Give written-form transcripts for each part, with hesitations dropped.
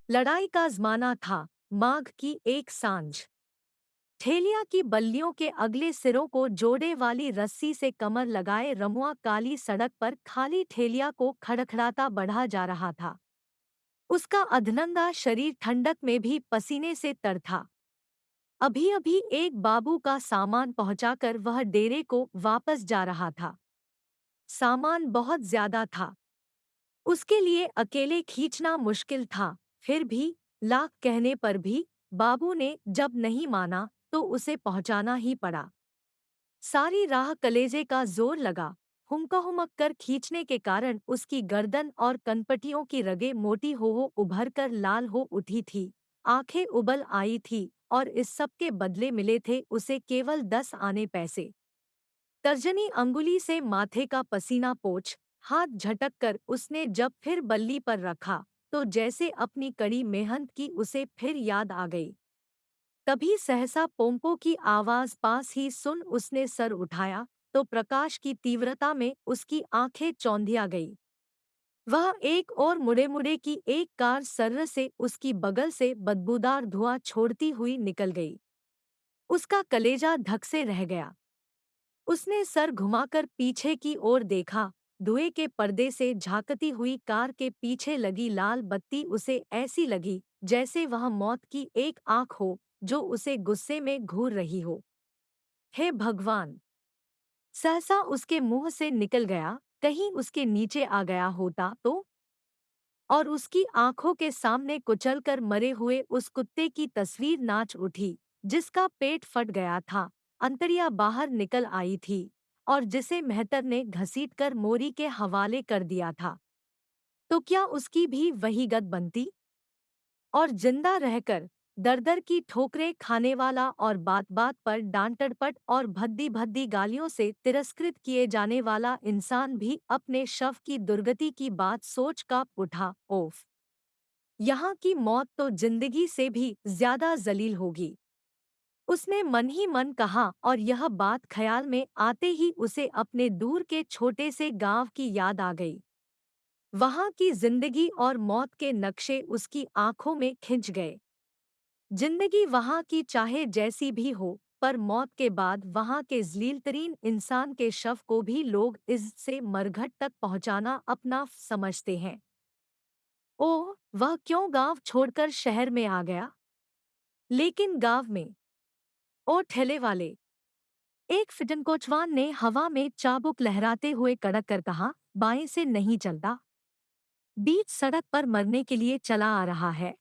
लड़ाई का ज़माना था। माघ की एक सांझ। ठेलिया की बल्लियों के अगले सिरों को जोड़े वाली रस्सी से कमर लगाए रमुआ काली सड़क पर खाली ठेलिया को खड़खड़ाता बढ़ा जा रहा था। उसका अधनंगा शरीर ठंडक में भी पसीने से तर था। अभी अभी एक बाबू का सामान पहुंचाकर वह डेरे को वापस जा रहा था। सामान बहुत ज्यादा था। उसके लिए अकेले खींचना मुश्किल था। फिर भी लाख कहने पर भी बाबू ने जब नहीं माना तो उसे पहुंचाना ही पड़ा। सारी राह कलेजे का जोर लगा। हुमक कर खींचने के कारण उसकी गर्दन और कनपटियों की रगें मोटी हो उभर कर लाल हो उठी थी। आंखें उबल आई थी और इस सब के बदले मिले थे उसे केवल 10 आने पैसे। तर्जनी अंगुली से माथे का पसीना पोंछ हाथ झटक कर उसने जब फिर बल्ली पर रखा तो जैसे अपनी कड़ी मेहनत की उसे फिर याद आ गई। तभी सहसा पोंपो की आवाज पास ही सुन उसने सर उठाया तो प्रकाश की तीव्रता में उसकी आंखें चौंधिया गई। वह एक और मुड़े मुड़े की एक कार सर्र से उसकी बगल से बदबूदार धुआं छोड़ती हुई निकल गई। उसका कलेजा धक से रह गया। उसने सर घुमाकर पीछे की ओर देखा। धुएं के पर्दे से झांकती हुई कार के पीछे लगी लाल बत्ती उसे ऐसी लगी जैसे वह मौत की एक आंख हो जो उसे गुस्से में घूर रही हो। हे भगवान! सहसा उसके मुंह से निकल गया, कहीं उसके नीचे आ गया होता तो। और उसकी आंखों के सामने कुचलकर मरे हुए उस कुत्ते की तस्वीर नाच उठी, जिसका पेट फट गया था, अंतड़ियां बाहर निकल आई थी और जिसे मेहतर ने घसीटकर मोरी के हवाले कर दिया था। तो क्या उसकी भी वही गत बनती? और जिंदा रहकर दर-दर की ठोकरें खाने वाला और बात-बात पर डांट-डपट और भद्दी-भद्दी गालियों से तिरस्कृत किए जाने वाला इंसान भी अपने शव की दुर्गति की बात सोच काँप उठा। ओफ! यहाँ की मौत तो जिंदगी से भी ज्यादा जलील होगी। उसने मन ही मन कहा और यह बात ख्याल में आते ही उसे अपने दूर के छोटे से गांव की याद आ गई। वहां की जिंदगी और मौत के नक्शे उसकी आंखों में खिंच गए। जिंदगी वहां की चाहे जैसी भी हो, पर मौत के बाद वहां के जलीलतरीन इंसान के शव को भी लोग इससे मरघट तक पहुंचाना अपना समझते हैं। ओह, वह क्यों गांव छोड़कर शहर में आ गया? लेकिन गांव में, ओ ठेले वाले! एक फिटन कोचवान ने हवा में चाबुक लहराते हुए कड़क कर कहा, बाएं से नहीं चलता। बीच सड़क पर मरने के लिए चला आ रहा है।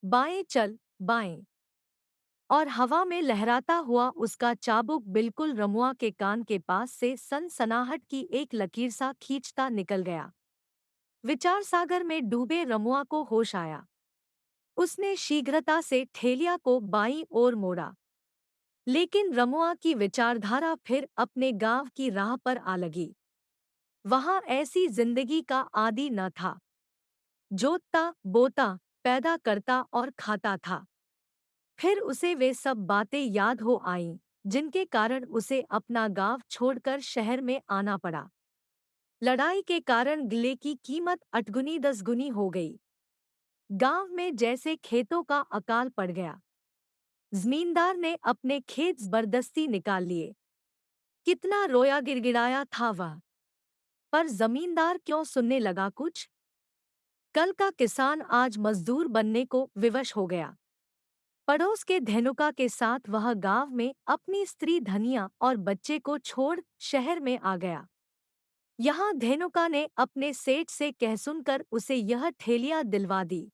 बाएं चल, बाएं। और हवा में लहराता हुआ उसका चाबुक बिल्कुल रमुआ के कान के पास से सनसनाहट की एक लकीर सा खींचता निकल गया। विचार सागर में डूबे रमुआ को होश आया। उसने शीघ्रता से ठेलिया को बाईं ओर मोड़ा। लेकिन रमुआ की विचारधारा फिर अपने गांव की राह पर आ लगी। वहां ऐसी जिंदगी का आदि न था। जोतता, बोता, पैदा करता और खाता था। फिर उसे वे सब बातें याद हो आईं, जिनके कारण उसे अपना गांव छोड़कर शहर में आना पड़ा। लड़ाई के कारण गिले की कीमत 8 गुनी 10 गुनी हो गई। गांव में जैसे खेतों का अकाल पड़ गया। जमींदार ने अपने खेत जबरदस्ती निकाल लिए। कितना रोया गिड़गिड़ाया था वह। पर जमींदार क्यों सुनने लगा कुछ? कल का किसान आज मजदूर बनने को विवश हो गया। पड़ोस के धेनुका के साथ वह गांव में अपनी स्त्री धनिया और बच्चे को छोड़ शहर में आ गया। यहाँ धेनुका ने अपने सेठ से कह सुनकर उसे यह ठेलिया दिलवा दी।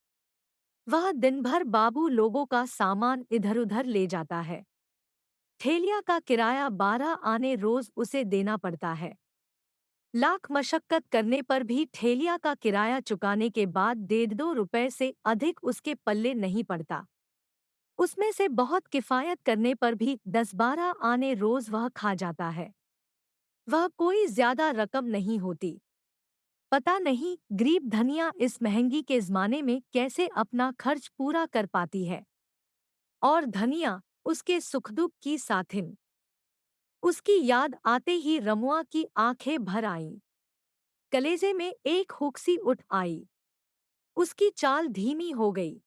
वह दिन भर बाबू लोगों का सामान इधर-उधर ले जाता है। ठेलिया का किराया 12 आने रोज उसे देना पड़ता है। लाख मशक्कत करने पर भी ठेलिया का किराया चुकाने के बाद 1.5 रुपए से अधिक उसके पल्ले नहीं पड़ता। उसमें से बहुत किफायत करने पर भी 10-12 आने रोज वह खा जाता है। वह कोई ज्यादा रकम नहीं होती। पता नहीं गरीब धनिया इस महंगी के जमाने में कैसे अपना खर्च पूरा कर पाती है। और धनिया उसके सुख दुख की साथिन। उसकी याद आते ही रमुआ की आंखें भर आईं। कलेजे में एक हुक्सी उठ आई। उसकी चाल धीमी हो गई।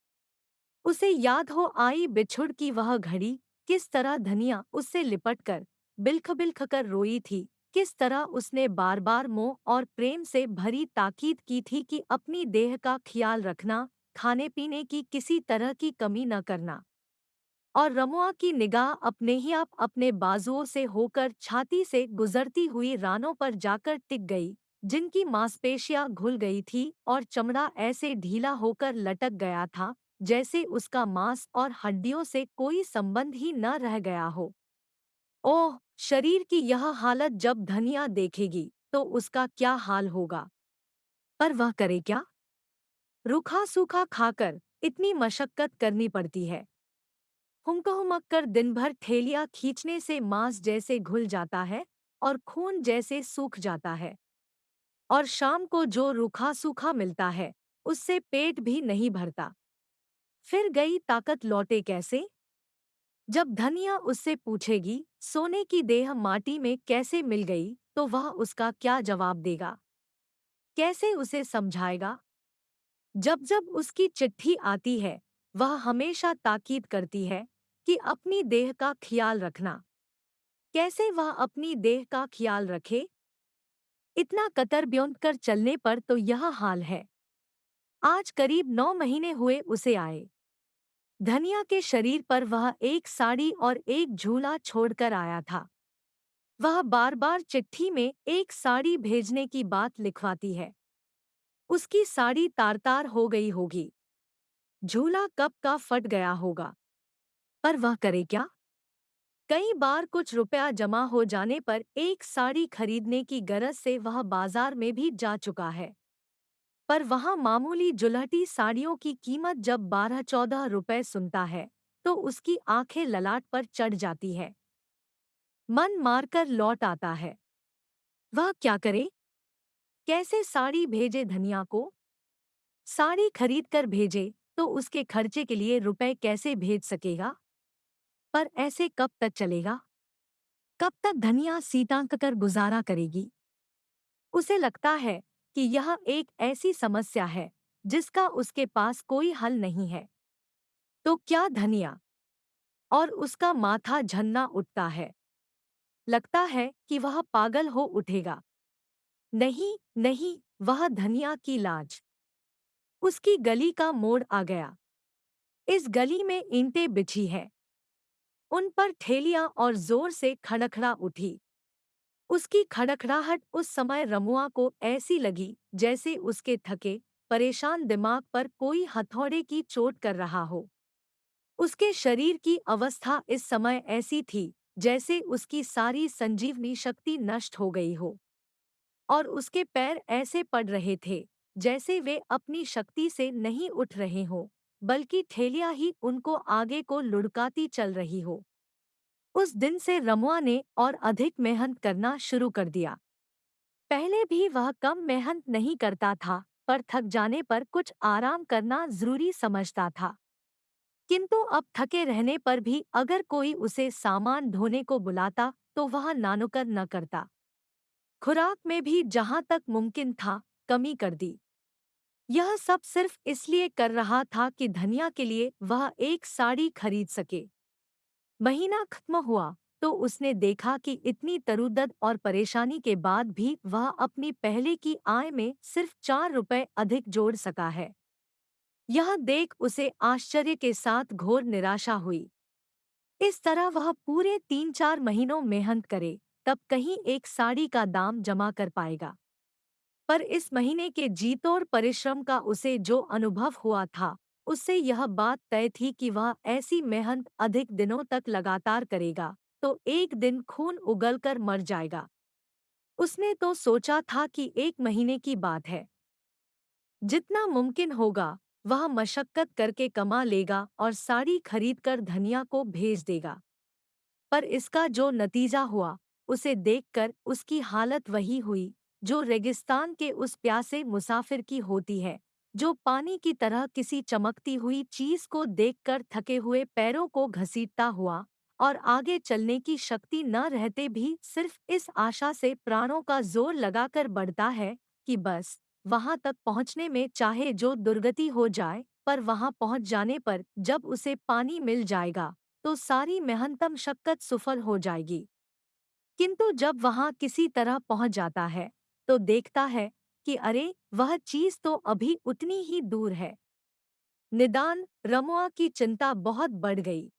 उसे याद हो आई बिछुड़ की वह घड़ी, किस तरह धनिया उससे लिपटकर बिलख बिलख कर रोई थी, किस तरह उसने बार बार मोह और प्रेम से भरी ताकीद की थी कि अपनी देह का ख्याल रखना, खाने पीने की किसी तरह की कमी न करना। और रमुआ की निगाह अपने ही आप अपने बाजुओं से होकर छाती से गुजरती हुई रानों पर जाकर टिक गई, जिनकी मांसपेशियां घुल गई थी और चमड़ा ऐसे ढीला होकर लटक गया था जैसे उसका मांस और हड्डियों से कोई संबंध ही न रह गया हो। ओह, शरीर की यह हालत जब धनिया देखेगी तो उसका क्या हाल होगा। पर वह करे क्या। रूखा सूखा खाकर इतनी मशक्कत करनी पड़ती है। हुमक कर दिन भर ठेलियां खींचने से मांस जैसे घुल जाता है और खून जैसे सूख जाता है। और शाम को जो रूखा सूखा मिलता है उससे पेट भी नहीं भरता। फिर गई ताकत लौटे कैसे। जब धनिया उससे पूछेगी सोने की देह माटी में कैसे मिल गई, तो वह उसका क्या जवाब देगा, कैसे उसे समझाएगा। जब जब उसकी चिट्ठी आती है वह हमेशा ताकीद करती है कि अपनी देह का ख्याल रखना। कैसे वह अपनी देह का ख्याल रखे। इतना कतर ब्योंत कर चलने पर तो यह हाल है। आज करीब 9 महीने हुए उसे आए। धनिया के शरीर पर वह एक साड़ी और एक झूला छोड़कर आया था। वह बार बार चिट्ठी में एक साड़ी भेजने की बात लिखवाती है। उसकी साड़ी तार तार हो गई होगी, झूला कब का फट गया होगा। पर वह करे क्या। कई बार कुछ रुपया जमा हो जाने पर एक साड़ी खरीदने की गरज से वह बाजार में भी जा चुका है। पर वहां मामूली जुलहटी साड़ियों की कीमत जब 12-14 रुपए सुनता है तो उसकी आंखें ललाट पर चढ़ जाती है। मन मारकर लौट आता है। वह क्या करे। कैसे साड़ी भेजे धनिया को। साड़ी खरीद कर भेजे तो उसके खर्चे के लिए रुपए कैसे भेज सकेगा। पर ऐसे कब तक चलेगा। कब तक धनिया सीतांक कर गुजारा करेगी। उसे लगता है कि यह एक ऐसी समस्या है जिसका उसके पास कोई हल नहीं है। तो क्या धनिया। और उसका माथा झन्ना उठता है। लगता है कि वह पागल हो उठेगा। नहीं नहीं, वह धनिया की लाज। उसकी गली का मोड़ आ गया। इस गली में ईंटें बिछी है। उन पर ठेलियां और जोर से खड़खड़ा उठी। उसकी खड़खड़ाहट उस समय रमुआ को ऐसी लगी जैसे उसके थके परेशान दिमाग पर कोई हथौड़े की चोट कर रहा हो। उसके शरीर की अवस्था इस समय ऐसी थी जैसे उसकी सारी संजीवनी शक्ति नष्ट हो गई हो। और उसके पैर ऐसे पड़ रहे थे जैसे वे अपनी शक्ति से नहीं उठ रहे हों, बल्कि ठेलियां ही उनको आगे को लुढ़काती चल रही हो। उस दिन से रमुआ ने और अधिक मेहनत करना शुरू कर दिया। पहले भी वह कम मेहनत नहीं करता था, पर थक जाने पर कुछ आराम करना जरूरी समझता था। किंतु अब थके रहने पर भी अगर कोई उसे सामान ढोने को बुलाता तो वह नानुकर न करता। खुराक में भी जहां तक मुमकिन था कमी कर दी। यह सब सिर्फ इसलिए कर रहा था कि धनिया के लिए वह एक साड़ी खरीद सके। महीना खत्म हुआ तो उसने देखा कि इतनी तरुदद और परेशानी के बाद भी वह अपनी पहले की आय में सिर्फ 4 रुपए अधिक जोड़ सका है। यह देख उसे आश्चर्य के साथ घोर निराशा हुई। इस तरह वह पूरे 3-4 महीनों मेहनत करे तब कहीं एक साड़ी का दाम जमा कर पाएगा। पर इस महीने के जीतोड़ परिश्रम का उसे जो अनुभव हुआ था उससे यह बात तय थी कि वह ऐसी मेहनत अधिक दिनों तक लगातार करेगा तो एक दिन खून उगलकर मर जाएगा। उसने तो सोचा था कि 1 महीने की बात है, जितना मुमकिन होगा वह मशक्कत करके कमा लेगा और साड़ी खरीदकर धनिया को भेज देगा। पर इसका जो नतीजा हुआ उसे देखकर उसकी हालत वही हुई जो रेगिस्तान के उस प्यासे मुसाफिर की होती है, जो पानी की तरह किसी चमकती हुई चीज को देखकर थके हुए पैरों को घसीटता हुआ और आगे चलने की शक्ति न रहते भी सिर्फ इस आशा से प्राणों का जोर लगाकर बढ़ता है कि बस वहां तक पहुंचने में चाहे जो दुर्गति हो जाए, पर वहां पहुंच जाने पर जब उसे पानी मिल जाएगा तो सारी मेहनतम शक्कत सफल हो जाएगी। किंतु जब वहां किसी तरह पहुंच जाता है तो देखता है कि अरे, वह चीज तो अभी उतनी ही दूर है। निदान रमुआ की चिंता बहुत बढ़ गई।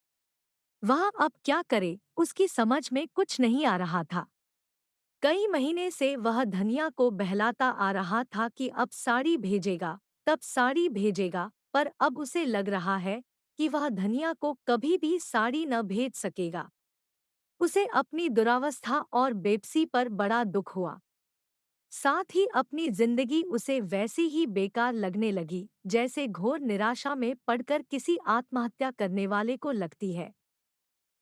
वह अब क्या करे, उसकी समझ में कुछ नहीं आ रहा था। कई महीने से वह धनिया को बहलाता आ रहा था कि अब साड़ी भेजेगा, तब साड़ी भेजेगा, पर अब उसे लग रहा है कि वह धनिया को कभी भी साड़ी न भेज सकेगा। उसे अपनी दुरावस्था और बेबसी पर बड़ा दुख हुआ। साथ ही अपनी जिंदगी उसे वैसी ही बेकार लगने लगी जैसे घोर निराशा में पड़कर किसी आत्महत्या करने वाले को लगती है।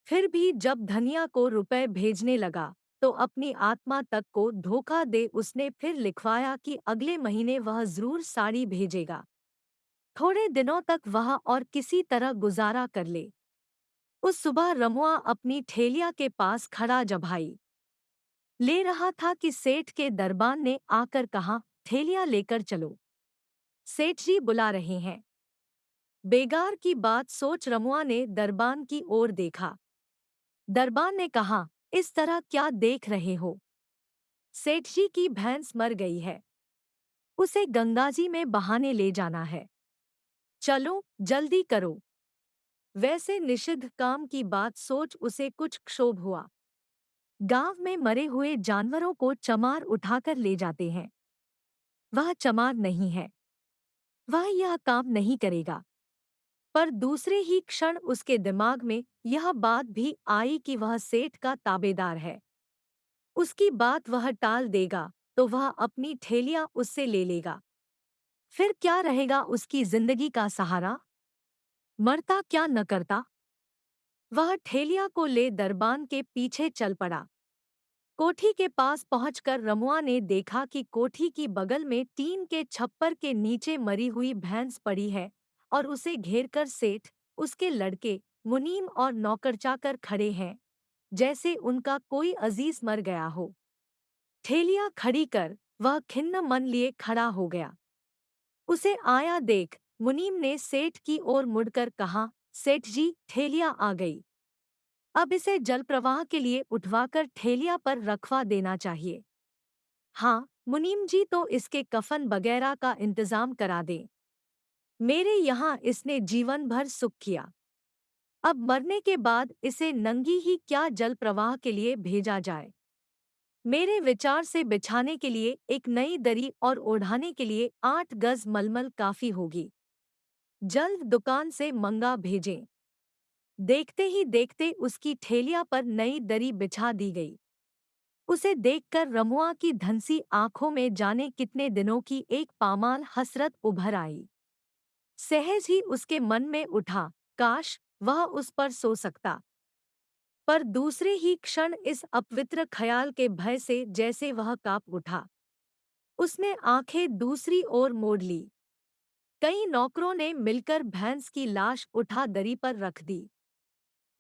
फिर भी जब धनिया को रुपए भेजने लगा तो अपनी आत्मा तक को धोखा दे उसने फिर लिखवाया कि अगले महीने वह जरूर साड़ी भेजेगा। थोड़े दिनों तक वह और किसी तरह गुजारा कर ले। उस सुबह रमुआ अपनी ठेलिया के पास खड़ा जभाई ले रहा था कि सेठ के दरबान ने आकर कहा, ठेलिया लेकर चलो, सेठ जी बुला रहे हैं। बेगार की बात सोच रमुआ ने दरबान की ओर देखा। दरबान ने कहा, इस तरह क्या देख रहे हो? सेठ जी की भैंस मर गई है, उसे गंगाजी में बहाने ले जाना है। चलो जल्दी करो। वैसे निषिद्ध काम की बात सोच उसे कुछ क्षोभ हुआ। गांव में मरे हुए जानवरों को चमार उठाकर ले जाते हैं। वह चमार नहीं है, वह यह काम नहीं करेगा। पर दूसरे ही क्षण उसके दिमाग में यह बात भी आई कि वह सेठ का ताबेदार है। उसकी बात वह टाल देगा तो वह अपनी ठेलियां उससे ले लेगा। फिर क्या रहेगा उसकी जिंदगी का सहारा? मरता क्या न करता। वह ठेलिया को ले दरबान के पीछे चल पड़ा। कोठी के पास पहुंचकर रमुआ ने देखा कि कोठी की बगल में टीन के छप्पर के नीचे मरी हुई भैंस पड़ी है और उसे घेरकर सेठ, उसके लड़के, मुनीम और नौकर चाकर खड़े हैं, जैसे उनका कोई अजीज मर गया हो। ठेलिया खड़ी कर वह खिन्न मन लिए खड़ा हो गया। उसे आया देख मुनीम ने सेठ की ओर मुड़कर कहा, सेठ जी, ठेलिया आ गई। अब इसे जल प्रवाह के लिए उठवाकर ठेलिया पर रखवा देना चाहिए। हाँ मुनीम जी, तो इसके कफन वगैरह का इंतजाम करा दें। मेरे यहाँ इसने जीवन भर सुख किया, अब मरने के बाद इसे नंगी ही क्या जल प्रवाह के लिए भेजा जाए। मेरे विचार से बिछाने के लिए एक नई दरी और ओढ़ाने के लिए 8 गज मलमल काफी होगी। जल्द दुकान से मंगा भेजें। देखते ही देखते उसकी ठेलिया पर नई दरी बिछा दी गई। उसे देखकर रमुआ की धंसी आंखों में जाने कितने दिनों की एक पामाल हसरत उभर आई। सहज ही उसके मन में उठा, काश वह उस पर सो सकता। पर दूसरे ही क्षण इस अपवित्र ख्याल के भय से जैसे वह कांप उठा। उसने आंखें दूसरी ओर मोड़ ली। कई नौकरों ने मिलकर भैंस की लाश उठा दरी पर रख दी।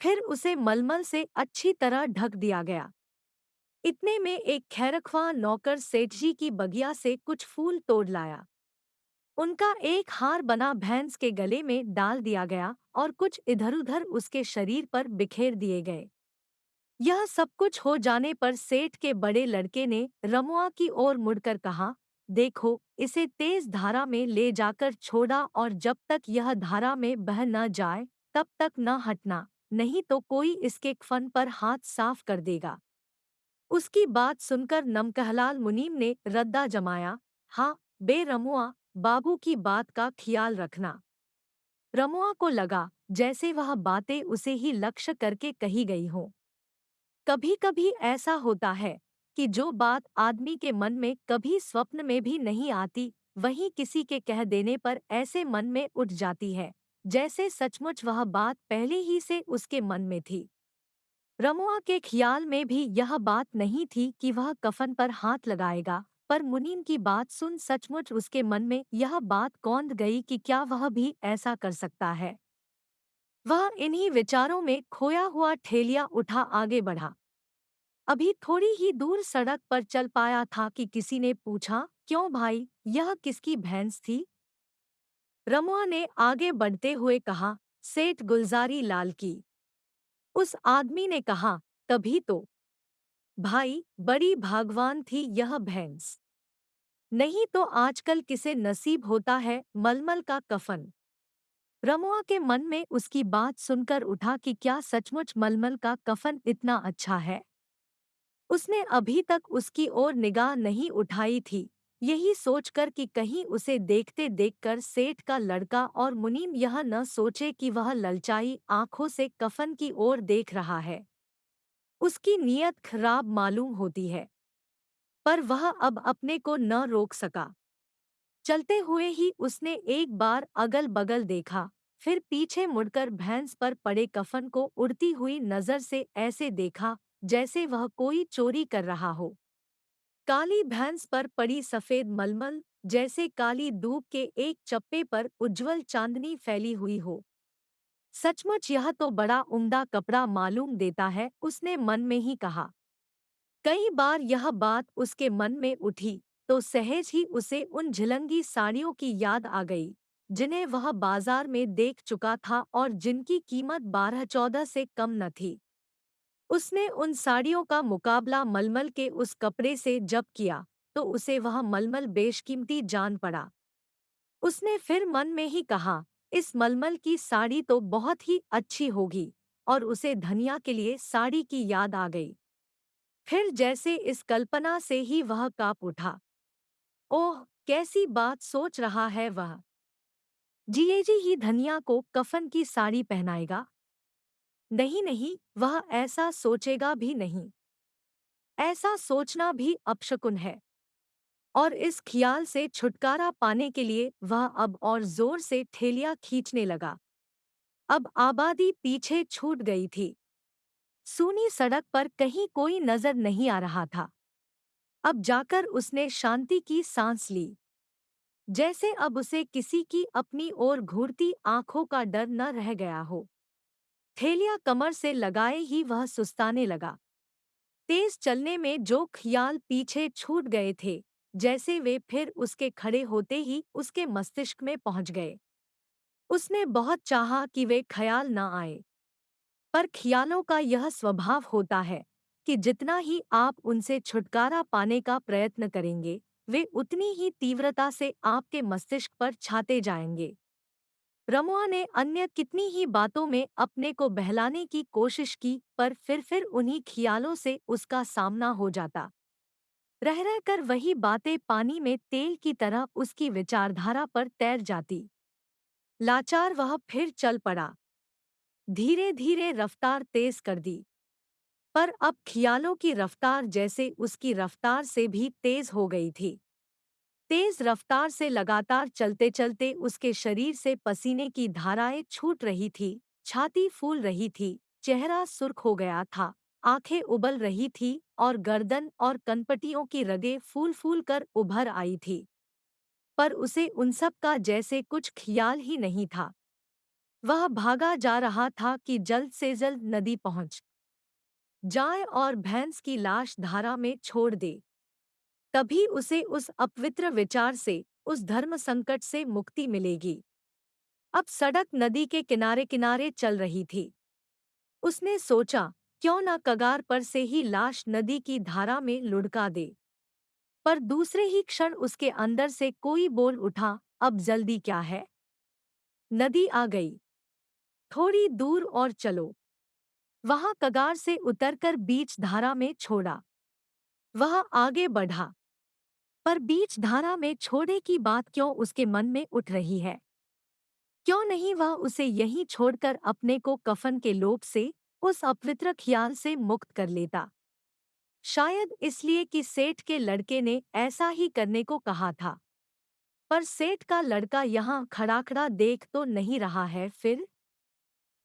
फिर उसे मलमल से अच्छी तरह ढक दिया गया। इतने में एक खैरख्वाह नौकर सेठ जी की बगिया से कुछ फूल तोड़ लाया। उनका एक हार बना भैंस के गले में डाल दिया गया और कुछ इधर-उधर उसके शरीर पर बिखेर दिए गए। यह सब कुछ हो जाने पर सेठ के बड़े लड़के ने रमुआ की ओर मुड़कर कहा, देखो, इसे तेज धारा में ले जाकर छोड़ा और जब तक यह धारा में बह न जाए तब तक न हटना, नहीं तो कोई इसके कफन पर हाथ साफ कर देगा। उसकी बात सुनकर नमकहलाल मुनीम ने रद्दा जमाया, हाँ बे रमुआ, बाबू की बात का ख्याल रखना। रमुआ को लगा जैसे वह बातें उसे ही लक्ष्य करके कही गई हों। कभी कभी ऐसा होता है कि जो बात आदमी के मन में कभी स्वप्न में भी नहीं आती, वही किसी के कह देने पर ऐसे मन में उठ जाती है जैसे सचमुच वह बात पहले ही से उसके मन में थी। रमुआ के ख्याल में भी यह बात नहीं थी कि वह कफन पर हाथ लगाएगा, पर मुनीम की बात सुन सचमुच उसके मन में यह बात कौंध गई कि क्या वह भी ऐसा कर सकता है। वह इन्हीं विचारों में खोया हुआ ठेलिया उठा आगे बढ़ा। अभी थोड़ी ही दूर सड़क पर चल पाया था कि किसी ने पूछा, क्यों भाई, यह किसकी भैंस थी? रमुआ ने आगे बढ़ते हुए कहा, सेठ गुलजारी लाल की। उस आदमी ने कहा, तभी तो भाई, बड़ी भागवान थी यह भैंस। नहीं तो आजकल किसे नसीब होता है मलमल का कफन। रमुआ के मन में उसकी बात सुनकर उठा कि क्या सचमुच मलमल का कफन इतना अच्छा है। उसने अभी तक उसकी ओर निगाह नहीं उठाई थी, यही सोचकर कि कहीं उसे देखते देखकर सेठ का लड़का और मुनीम यह न सोचे कि वह ललचाई आंखों से कफन की ओर देख रहा है। उसकी नीयत खराब मालूम होती है, पर वह अब अपने को न रोक सका। चलते हुए ही उसने एक बार अगल बगल देखा, फिर पीछे मुड़कर भैंस पर पड़े कफन को उड़ती हुई नजर से ऐसे देखा जैसे वह कोई चोरी कर रहा हो। काली भैंस पर पड़ी सफेद मलमल जैसे काली दूब के एक चप्पे पर उज्जवल चांदनी फैली हुई हो। सचमुच यह तो बड़ा उम्दा कपड़ा मालूम देता है, उसने मन में ही कहा। कई बार यह बात उसके मन में उठी तो सहज ही उसे उन झिलंगी साड़ियों की याद आ गई, जिन्हें वह बाजार में देख चुका था और जिनकी कीमत 12-14 से कम न थी। उसने उन साड़ियों का मुकाबला मलमल के उस कपड़े से जब किया तो उसे वह मलमल बेशकीमती जान पड़ा। उसने फिर मन में ही कहा, इस मलमल की साड़ी तो बहुत ही अच्छी होगी, और उसे धनिया के लिए साड़ी की याद आ गई। फिर जैसे इस कल्पना से ही वह काँप उठा। ओह, कैसी बात सोच रहा है वह। जीएजी ही धनिया को कफन की साड़ी पहनाएगा? नहीं नहीं, वह ऐसा सोचेगा भी नहीं। ऐसा सोचना भी अपशकुन है। और इस ख्याल से छुटकारा पाने के लिए वह अब और जोर से ठेलिया खींचने लगा। अब आबादी पीछे छूट गई थी। सूनी सड़क पर कहीं कोई नजर नहीं आ रहा था। अब जाकर उसने शांति की सांस ली, जैसे अब उसे किसी की अपनी ओर घूरती आंखों का डर न रह गया हो। ठेलिया कमर से लगाए ही वह सुस्ताने लगा। तेज चलने में जो ख्याल पीछे छूट गए थे, जैसे वे फिर उसके खड़े होते ही उसके मस्तिष्क में पहुंच गए। उसने बहुत चाहा कि वे ख्याल न आए, पर ख्यालों का यह स्वभाव होता है कि जितना ही आप उनसे छुटकारा पाने का प्रयत्न करेंगे, वे उतनी ही तीव्रता से आपके मस्तिष्क पर छाते जाएंगे। रमुआ ने अन्य कितनी ही बातों में अपने को बहलाने की कोशिश की, पर फिर उन्हीं ख्यालों से उसका सामना हो जाता। रह रहकर वही बातें पानी में तेल की तरह उसकी विचारधारा पर तैर जाती। लाचार वह फिर चल पड़ा। धीरे धीरे रफ्तार तेज कर दी, पर अब ख्यालों की रफ्तार जैसे उसकी रफ्तार से भी तेज हो गई थी। तेज रफ्तार से लगातार चलते चलते उसके शरीर से पसीने की धाराएं छूट रही थी, छाती फूल रही थी, चेहरा सुर्ख हो गया था, आंखें उबल रही थी और गर्दन और कनपटियों की रगें फूल फूल कर उभर आई थी। पर उसे उन सब का जैसे कुछ ख्याल ही नहीं था। वह भागा जा रहा था कि जल्द से जल्द नदी पहुंच जाए और भैंस की लाश धारा में छोड़ दे। तभी उसे उस अपवित्र विचार से, उस धर्म संकट से मुक्ति मिलेगी। अब सड़क नदी के किनारे किनारे चल रही थी। उसने सोचा, क्यों न कगार पर से ही लाश नदी की धारा में लुढ़का दे। पर दूसरे ही क्षण उसके अंदर से कोई बोल उठा, अब जल्दी क्या है? नदी आ गई, थोड़ी दूर और चलो। वहां कगार से उतरकर बीच धारा में छोड़ा। वह आगे बढ़ा, पर बीच धारा में छोड़े की बात क्यों उसके मन में उठ रही है? क्यों नहीं वह उसे यहीं छोड़कर अपने को कफन के लोभ से, उस अपवित्र ख्याल से मुक्त कर लेता? शायद इसलिए कि सेठ के लड़के ने ऐसा ही करने को कहा था। पर सेठ का लड़का यहाँ खड़ा खड़ा देख तो नहीं रहा है फिर?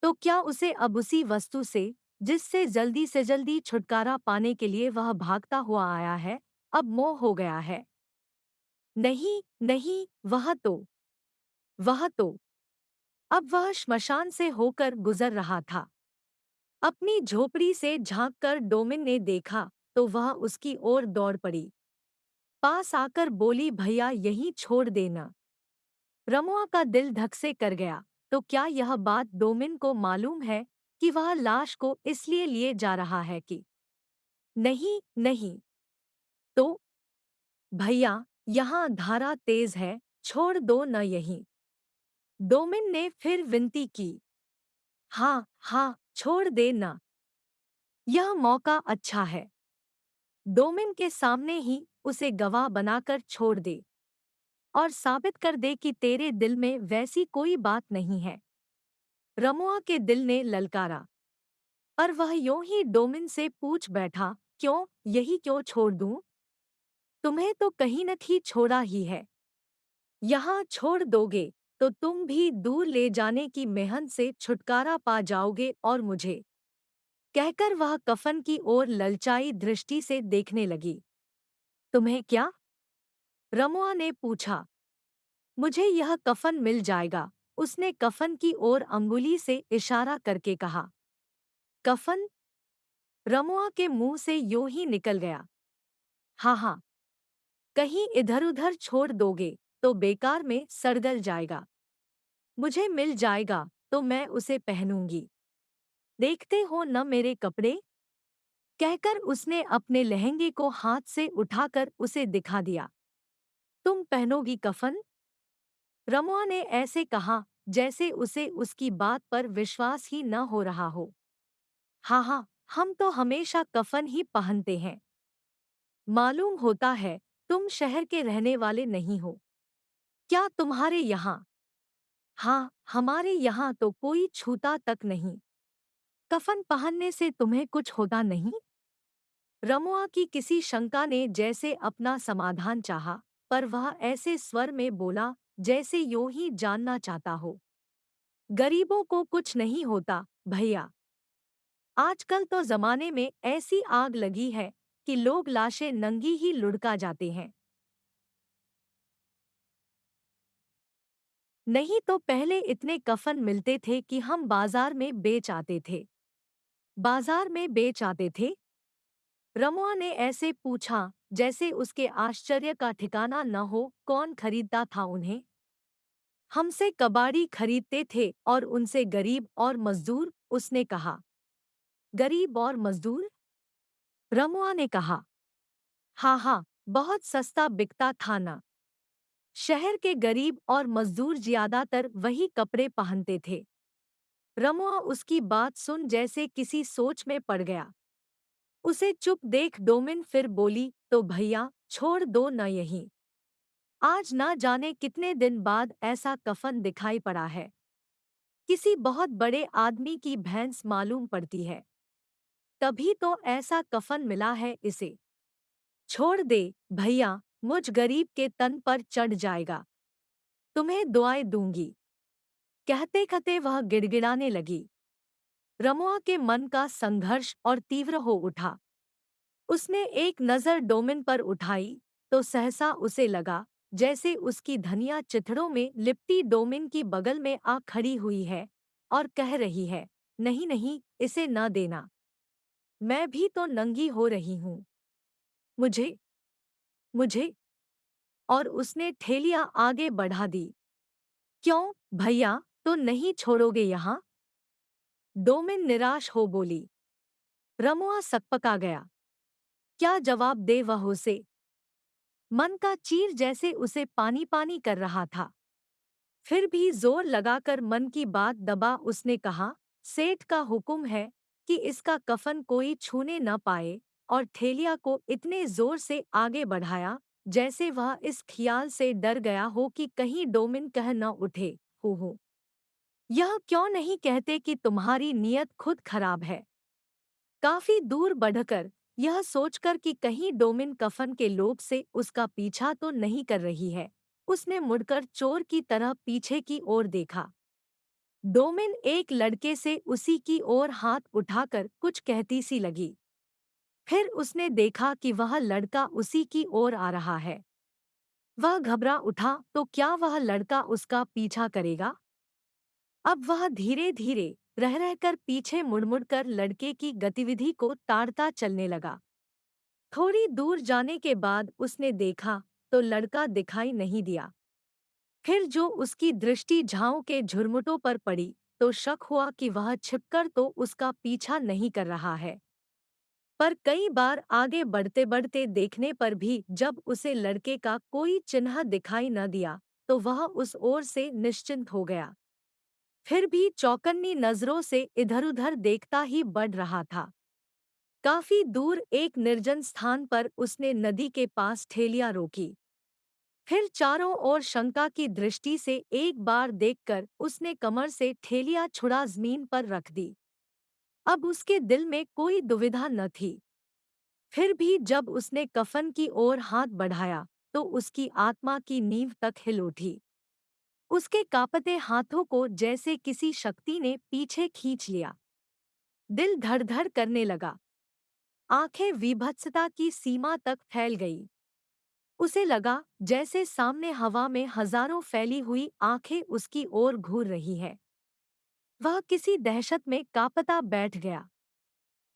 तो क्या उसे अब उसी वस्तु से, जिससे जल्दी से जल्दी छुटकारा पाने के लिए वह भागता हुआ आया है, अब मोह हो गया है? नहीं नहीं, वह तो अब वह श्मशान से होकर गुजर रहा था। अपनी झोपड़ी से झांककर डोमिन ने देखा तो वह उसकी ओर दौड़ पड़ी। पास आकर बोली, भैया यहीं छोड़ देना। रमुआ का दिल धक से कर गया। तो क्या यह बात डोमिन को मालूम है कि वह लाश को इसलिए लिए जा रहा है कि? नहीं नहीं। तो भैया, यहाँ धारा तेज है, छोड़ दो न यहीं। डोमिन ने फिर विनती की। हाँ हाँ, छोड़ दे ना, यह मौका अच्छा है। डोमिन के सामने ही उसे गवाह बनाकर छोड़ दे और साबित कर दे कि तेरे दिल में वैसी कोई बात नहीं है। रमुआ के दिल ने ललकारा, पर वह यूं ही डोमिन से पूछ बैठा, क्यों, यही क्यों छोड़ दूं? तुम्हें तो कहीं न कहीं छोड़ा ही है। यहाँ छोड़ दोगे तो तुम भी दूर ले जाने की मेहनत से छुटकारा पा जाओगे और मुझे। कहकर वह कफन की ओर ललचाई दृष्टि से देखने लगी। तुम्हें क्या? रमुआ ने पूछा। मुझे यह कफन मिल जाएगा, उसने कफन की ओर अंगुली से इशारा करके कहा। कफन? रमुआ के मुंह से यूं ही निकल गया। हाँ हाँ, कहीं इधर-उधर छोड़ दोगे तो बेकार में सड़गल जाएगा। मुझे मिल जाएगा तो मैं उसे पहनूंगी। देखते हो न मेरे कपड़े? कहकर उसने अपने लहंगे को हाथ से उठाकर उसे दिखा दिया। तुम पहनोगी कफन? रमुआ ने ऐसे कहा जैसे उसे उसकी बात पर विश्वास ही न हो रहा हो। हाँ हाँ, हम तो हमेशा कफन ही पहनते हैं। मालूम होता है तुम शहर के रहने वाले नहीं हो। क्या तुम्हारे यहाँ? हाँ, हमारे यहाँ तो कोई छूता तक नहीं। कफन पहनने से तुम्हें कुछ होता नहीं? रमुआ की किसी शंका ने जैसे अपना समाधान चाहा, पर वह ऐसे स्वर में बोला जैसे यूं ही जानना चाहता हो। गरीबों को कुछ नहीं होता भैया। आजकल तो जमाने में ऐसी आग लगी है कि लोग लाशें नंगी ही लुढ़का जाते हैं। नहीं तो पहले इतने कफन मिलते थे कि हम बाजार में बेच आते थे। बाजार में बेच आते थे? रमुआ ने ऐसे पूछा जैसे उसके आश्चर्य का ठिकाना न हो। कौन खरीदता था उन्हें? हमसे कबाड़ी खरीदते थे और उनसे गरीब और मजदूर, उसने कहा। गरीब और मजदूर? रमुआ ने कहा। हाँ हाँ, बहुत सस्ता बिकता था ना। शहर के गरीब और मजदूर ज्यादातर वही कपड़े पहनते थे। रमुआ उसकी बात सुन जैसे किसी सोच में पड़ गया। उसे चुप देख डोमिन फिर बोली, तो भैया छोड़ दो न यहीं। आज ना जाने कितने दिन बाद ऐसा कफन दिखाई पड़ा है। किसी बहुत बड़े आदमी की भैंस मालूम पड़ती है। तभी तो ऐसा कफन मिला है इसे। छोड़ दे भैया, मुझ गरीब के तन पर चढ़ जाएगा। तुम्हें दुआएं दूंगी। कहते कहते वह गिड़गिड़ाने लगी। रमुआ के मन का संघर्ष और तीव्र हो उठा। उसने एक नज़र डोमिन पर उठाई तो सहसा उसे लगा जैसे उसकी धनिया चिथड़ों में लिपटी डोमिन की बगल में आ खड़ी हुई है और कह रही है, नहीं नहीं, इसे न देना। मैं भी तो नंगी हो रही हूँ। मुझे मुझे और उसने ठेलियाँ आगे बढ़ा दी। क्यों भैया, तो नहीं छोड़ोगे यहाँ? डोमिन निराश हो बोली। रमुआ सकपका गया। क्या जवाब दे वह उसे? मन का चीर जैसे उसे पानी पानी कर रहा था। फिर भी जोर लगाकर मन की बात दबा उसने कहा, सेठ का हुक्म है कि इसका कफन कोई छूने न पाए, और ठेलिया को इतने जोर से आगे बढ़ाया जैसे वह इस ख्याल से डर गया हो कि कहीं डोमिन कह न उठे, हो यह क्यों नहीं कहते कि तुम्हारी नीयत खुद खराब है। काफी दूर बढ़कर यह सोचकर कि कहीं डोमिन कफन के लोभ से उसका पीछा तो नहीं कर रही है, उसने मुड़कर चोर की तरह पीछे की ओर देखा। डोमिन एक लड़के से उसी की ओर हाथ उठाकर कुछ कहती सी लगी। फिर उसने देखा कि वह लड़का उसी की ओर आ रहा है। वह घबरा उठा तो क्या वह लड़का उसका पीछा करेगा? अब वह धीरे धीरे रह रहकर पीछे मुड़ मुड़ कर लड़के की गतिविधि को ताड़ता चलने लगा। थोड़ी दूर जाने के बाद उसने देखा तो लड़का दिखाई नहीं दिया। फिर जो उसकी दृष्टि झाओं के झुरमुटों पर पड़ी तो शक हुआ कि वह छिपकर तो उसका पीछा नहीं कर रहा है। पर कई बार आगे बढ़ते बढ़ते देखने पर भी जब उसे लड़के का कोई चिन्ह दिखाई न दिया तो वह उस ओर से निश्चिंत हो गया। फिर भी चौकन्नी नजरों से इधर-उधर देखता ही बढ़ रहा था। काफी दूर एक निर्जन स्थान पर उसने नदी के पास ठेलियां रोकी। फिर चारों ओर शंका की दृष्टि से एक बार देखकर उसने कमर से ठेलियां छुड़ा जमीन पर रख दी। अब उसके दिल में कोई दुविधा न थी। फिर भी जब उसने कफन की ओर हाथ बढ़ाया तो उसकी आत्मा की नींव तक हिल उठी। उसके कांपते हाथों को जैसे किसी शक्ति ने पीछे खींच लिया। दिल धड़-धड़ करने लगा। आंखें विभत्सता की सीमा तक फैल गई। उसे लगा जैसे सामने हवा में हजारों फैली हुई आंखें उसकी ओर घूर रही है। वह किसी दहशत में कांपता बैठ गया।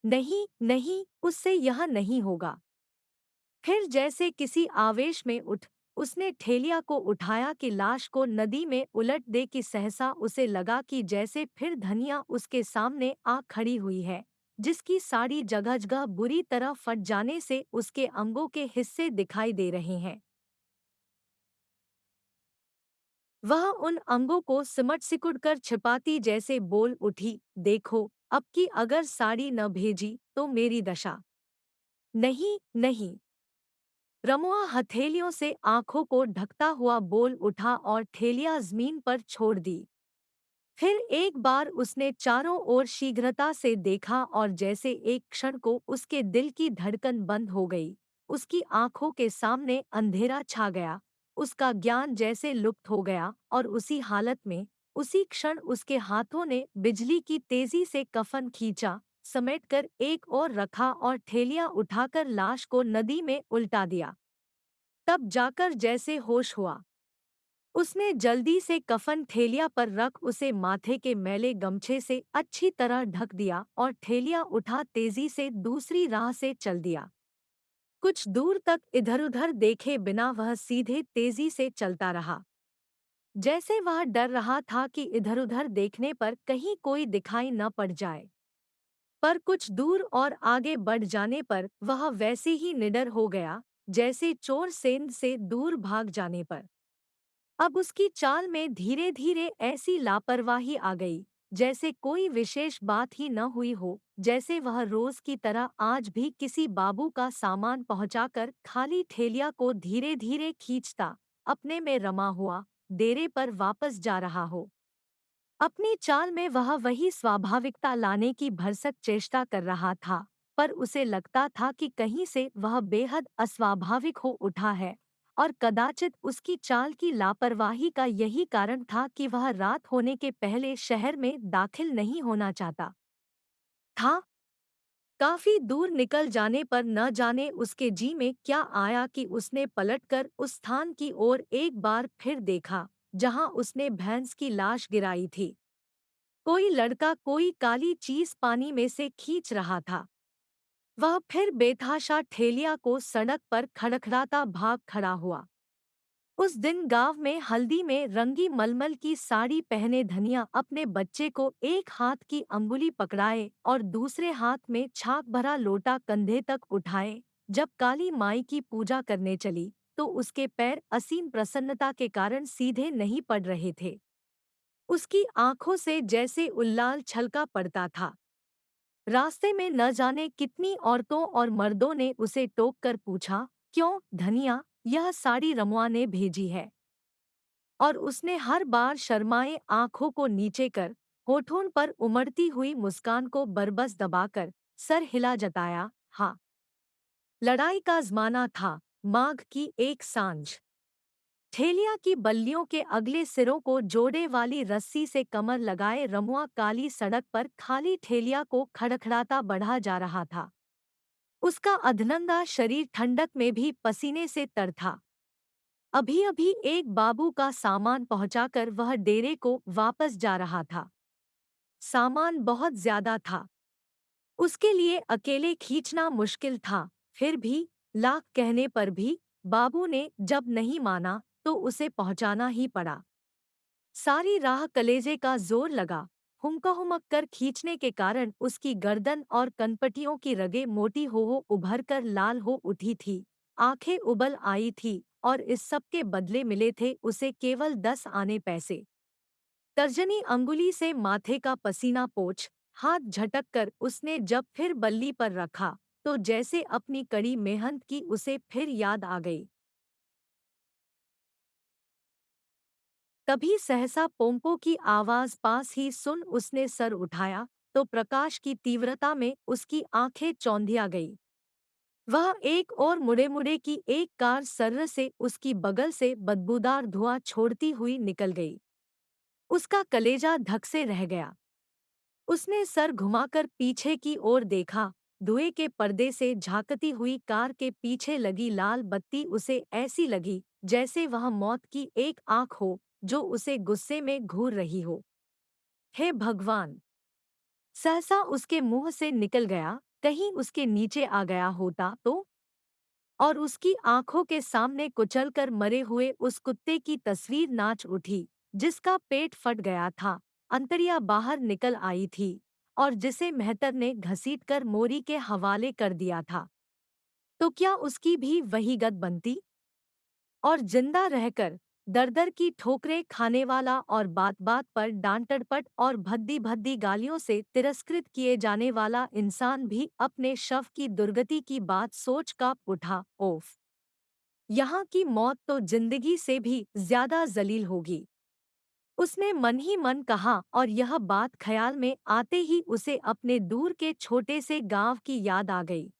नहीं, नहीं, उससे यह नहीं होगा। फिर जैसे किसी आवेश में उठ उसने ठेलिया को उठाया कि लाश को नदी में उलट दे कि सहसा उसे लगा कि जैसे फिर धनिया उसके सामने आ खड़ी हुई है, जिसकी साड़ी जगह जगह बुरी तरह फट जाने से उसके अंगों के हिस्से दिखाई दे रहे हैं। वह उन अंगों को सिमट सिकुड़ कर छिपाती जैसे बोल उठी, देखो, अब की अगर साड़ी न भेजी तो मेरी दशा। नहीं, नहीं। रमुआ हथेलियों से आंखों को ढकता हुआ बोल उठा और ठेलिया जमीन पर छोड़ दी। फिर एक बार उसने चारों ओर शीघ्रता से देखा और जैसे एक क्षण को उसके दिल की धड़कन बंद हो गई। उसकी आंखों के सामने अंधेरा छा गया। उसका ज्ञान जैसे लुप्त हो गया और उसी हालत में उसी क्षण उसके हाथों ने बिजली की तेजी से कफन खींचा, समेटकर एक और रखा और ठेलिया उठाकर लाश को नदी में उल्टा दिया। तब जाकर जैसे होश हुआ। उसने जल्दी से कफन ठेलिया पर रख उसे माथे के मैले गमछे से अच्छी तरह ढक दिया और ठेलिया उठा तेजी से दूसरी राह से चल दिया। कुछ दूर तक इधर-उधर देखे बिना वह सीधे तेजी से चलता रहा। जैसे वह डर रहा था कि इधर-उधर देखने पर कहीं कोई दिखाई न पड़ जाए। पर कुछ दूर और आगे बढ़ जाने पर वह वैसे ही निडर हो गया, जैसे चोर सेंध से दूर भाग जाने पर। अब उसकी चाल में धीरे धीरे ऐसी लापरवाही आ गई, जैसे कोई विशेष बात ही न हुई हो, जैसे वह रोज की तरह आज भी किसी बाबू का सामान पहुंचाकर खाली ठेलिया को धीरे धीरे खींचता, अपने में रमा हुआ, डेरे पर वापस जा रहा हो। अपनी चाल में वह वही स्वाभाविकता लाने की भरसक चेष्टा कर रहा था, पर उसे लगता था कि कहीं से वह बेहद अस्वाभाविक हो उठा है। और कदाचित उसकी चाल की लापरवाही का यही कारण था कि वह रात होने के पहले शहर में दाखिल नहीं होना चाहता था। काफी दूर निकल जाने पर न जाने उसके जी में क्या आया कि उसने पलटकर उस स्थान की ओर एक बार फिर देखा, जहां उसने भैंस की लाश गिराई थी। कोई लड़का कोई काली चीज पानी में से खींच रहा था। वह फिर बेतहाशा ठेलिया को सड़क पर खड़खड़ाता भाग खड़ा हुआ। उस दिन गांव में हल्दी में रंगी मलमल की साड़ी पहने धनिया अपने बच्चे को एक हाथ की अंगुली पकड़ाए और दूसरे हाथ में छाक भरा लोटा कंधे तक उठाए। जब काली माई की पूजा करने चली तो उसके पैर असीम प्रसन्नता के कारण सीधे नहीं पड़ रहे थे। उसकी आंखों से जैसे उल्लाल छलका पड़ता था। रास्ते में न जाने कितनी औरतों और मर्दों ने उसे टोक कर पूछा, क्यों धनिया, यह साड़ी रमुआ ने भेजी है? और उसने हर बार शर्माए आंखों को नीचे कर होठों पर उमड़ती हुई मुस्कान को बरबस दबाकर सर हिला जताया, हाँ। लड़ाई का जमाना था, माघ की एक सांझ। ठेलिया की बल्लियों के अगले सिरों को जोड़े वाली रस्सी से कमर लगाए रमुआ काली सड़क पर खाली ठेलिया को खड़खड़ाता बढ़ा जा रहा था। उसका अधनंगा शरीर ठंडक में भी पसीने से तर था। अभी अभी एक बाबू का सामान पहुंचाकर वह डेरे को वापस जा रहा था। सामान बहुत ज्यादा था। उसके लिए अकेले खींचना मुश्किल था, फिर भी लाख कहने पर भी बाबू ने जब नहीं माना तो उसे पहुंचाना ही पड़ा। सारी राह कलेजे का जोर लगा। हुमक कर खींचने के कारण उसकी गर्दन और कनपटियों की रगें मोटी हो उभर कर लाल हो उठी थी। आंखें उबल आई थी और इस सब के बदले मिले थे उसे केवल 10 आने पैसे। तर्जनी अंगुली से माथे का पसीना पोंछ हाथ झटक कर उसने जब फिर बल्ली पर रखा तो जैसे अपनी कड़ी मेहनत की उसे फिर याद आ गई। तभी सहसा पोंपो की आवाज पास ही सुन उसने सर उठाया तो प्रकाश की तीव्रता में उसकी आंखें चौंधिया गई। वह एक और मुड़े मुड़े की एक कार सर्र से उसकी बगल से बदबूदार धुआं छोड़ती हुई निकल गई। उसका कलेजा धक से रह गया। उसने सर घुमाकर पीछे की ओर देखा। धुएं के पर्दे से झांकती हुई कार के पीछे लगी लाल बत्ती उसे ऐसी लगी जैसे वह मौत की एक आंख हो जो उसे गुस्से में घूर रही हो। हे भगवान! सहसा उसके मुंह से निकल गया, कहीं उसके नीचे आ गया होता तो। और उसकी आंखों के सामने कुचलकर मरे हुए उस कुत्ते की तस्वीर नाच उठी, जिसका पेट फट गया था, अंतड़ियां बाहर निकल आई थी और जिसे मेहतर ने घसीटकर मोरी के हवाले कर दिया था। तो क्या उसकी भी वही गत बनती? और जिंदा रहकर दर-दर की ठोकरें खाने वाला और बात-बात पर डांट-डपट और भद्दी-भद्दी गालियों से तिरस्कृत किए जाने वाला इंसान भी अपने शव की दुर्गति की बात सोच काँप उठा। ओफ! यहाँ की मौत तो जिंदगी से भी ज्यादा जलील होगी। उसने मन ही मन कहा और यह बात ख्याल में आते ही उसे अपने दूर के छोटे से गांव की याद आ गई।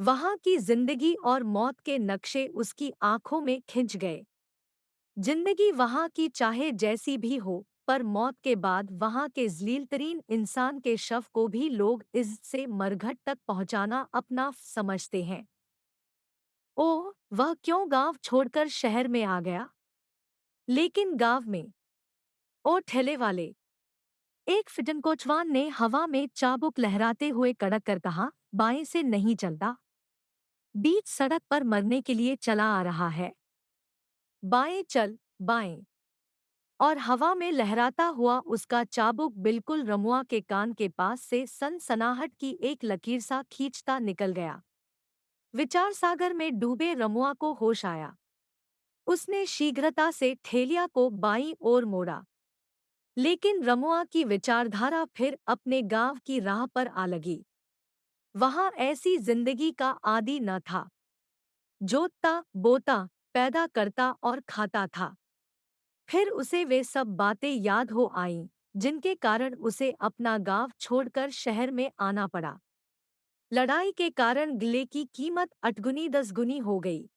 वहां की जिंदगी और मौत के नक्शे उसकी आंखों में खिंच गए। जिंदगी वहां की चाहे जैसी भी हो, पर मौत के बाद वहां के जलीलतरीन इंसान के शव को भी लोग इज्जत से मरघट तक पहुंचाना अपना समझते हैं। ओह! वह क्यों गांव छोड़कर शहर में आ गया? लेकिन गांव में ओ ठेले वाले, एक फिटन कोचवान ने हवा में चाबुक लहराते हुए कड़क कर कहा, बाएं से नहीं चलता। बीच सड़क पर मरने के लिए चला आ रहा है। बाएं चल, बाएं। और हवा में लहराता हुआ उसका चाबुक बिल्कुल रमुआ के कान के पास से सनसनाहट की एक लकीर सा खींचता निकल गया। विचार सागर में डूबे रमुआ को होश आया। उसने शीघ्रता से ठेलिया को बाईं ओर मोड़ा। लेकिन रमुआ की विचारधारा फिर अपने गांव की राह पर आ लगी। वहां ऐसी जिंदगी का आदि न था। जोतता, बोता, पैदा करता और खाता था। फिर उसे वे सब बातें याद हो आईं, जिनके कारण उसे अपना गांव छोड़कर शहर में आना पड़ा। लड़ाई के कारण गिले की कीमत 8 गुनी 10 गुनी हो गई।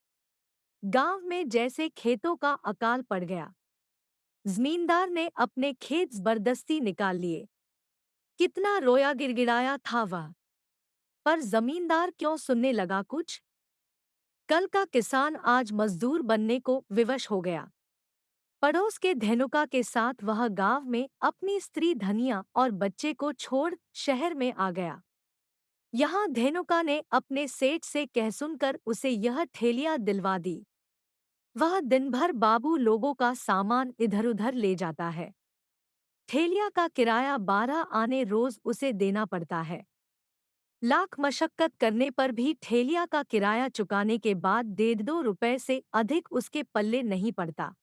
गांव में जैसे खेतों का अकाल पड़ गया। जमींदार ने अपने खेत जबरदस्ती निकाल लिए। कितना रोया गिड़गिड़ाया था वह। पर जमींदार क्यों सुनने लगा कुछ? कल का किसान आज मजदूर बनने को विवश हो गया। पड़ोस के धेनुका के साथ वह गांव में अपनी स्त्री धनिया और बच्चे को छोड़ शहर में आ गया। यहाँ धेनुका ने अपने सेठ से कह सुनकर उसे यह ठेलिया दिलवा दी। वह दिन भर बाबू लोगों का सामान इधर-उधर ले जाता है। ठेलिया का किराया 12 आने रोज उसे देना पड़ता है। लाख मशक्कत करने पर भी ठेलिया का किराया चुकाने के बाद 1.5 रुपए से अधिक उसके पल्ले नहीं पड़ता।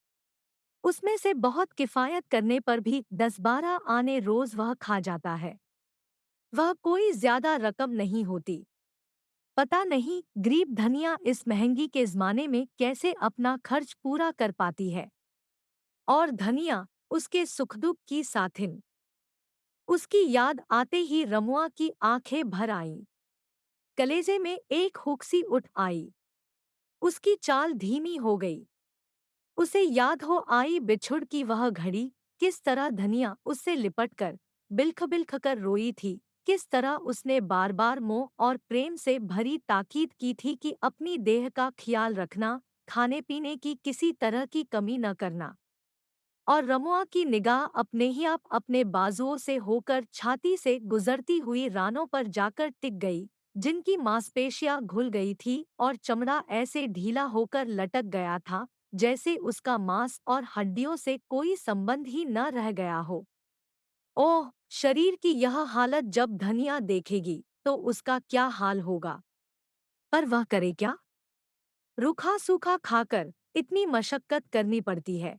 उसमें से बहुत किफायत करने पर भी 10-12 आने रोज वह खा जाता है। वह कोई ज्यादा रकम नहीं होती। पता नहीं गरीब धनिया इस महंगी के जमाने में कैसे अपना खर्च पूरा कर पाती है। और धनिया उसके सुख दुख की साथिन। उसकी याद आते ही रमुआ की आंखें भर आईं। कलेजे में एक हुक्सी उठ आई। उसकी चाल धीमी हो गई। उसे याद हो आई बिछुड़ की वह घड़ी, किस तरह धनिया उससे लिपटकर बिलख बिलख कर रोई थी, किस तरह उसने बार बार मोह और प्रेम से भरी ताकीद की थी कि अपनी देह का ख्याल रखना, खाने पीने की किसी तरह की कमी न करना। और रमुआ की निगाह अपने ही आप अपने बाजुओं से होकर छाती से गुजरती हुई रानों पर जाकर टिक गई, जिनकी मांसपेशियां घुल गई थी और चमड़ा ऐसे ढीला होकर लटक गया था जैसे उसका मांस और हड्डियों से कोई संबंध ही न रह गया हो। ओह! शरीर की यह हालत जब धनिया देखेगी तो उसका क्या हाल होगा। पर वह करे क्या? रूखा सूखा खाकर इतनी मशक्कत करनी पड़ती है।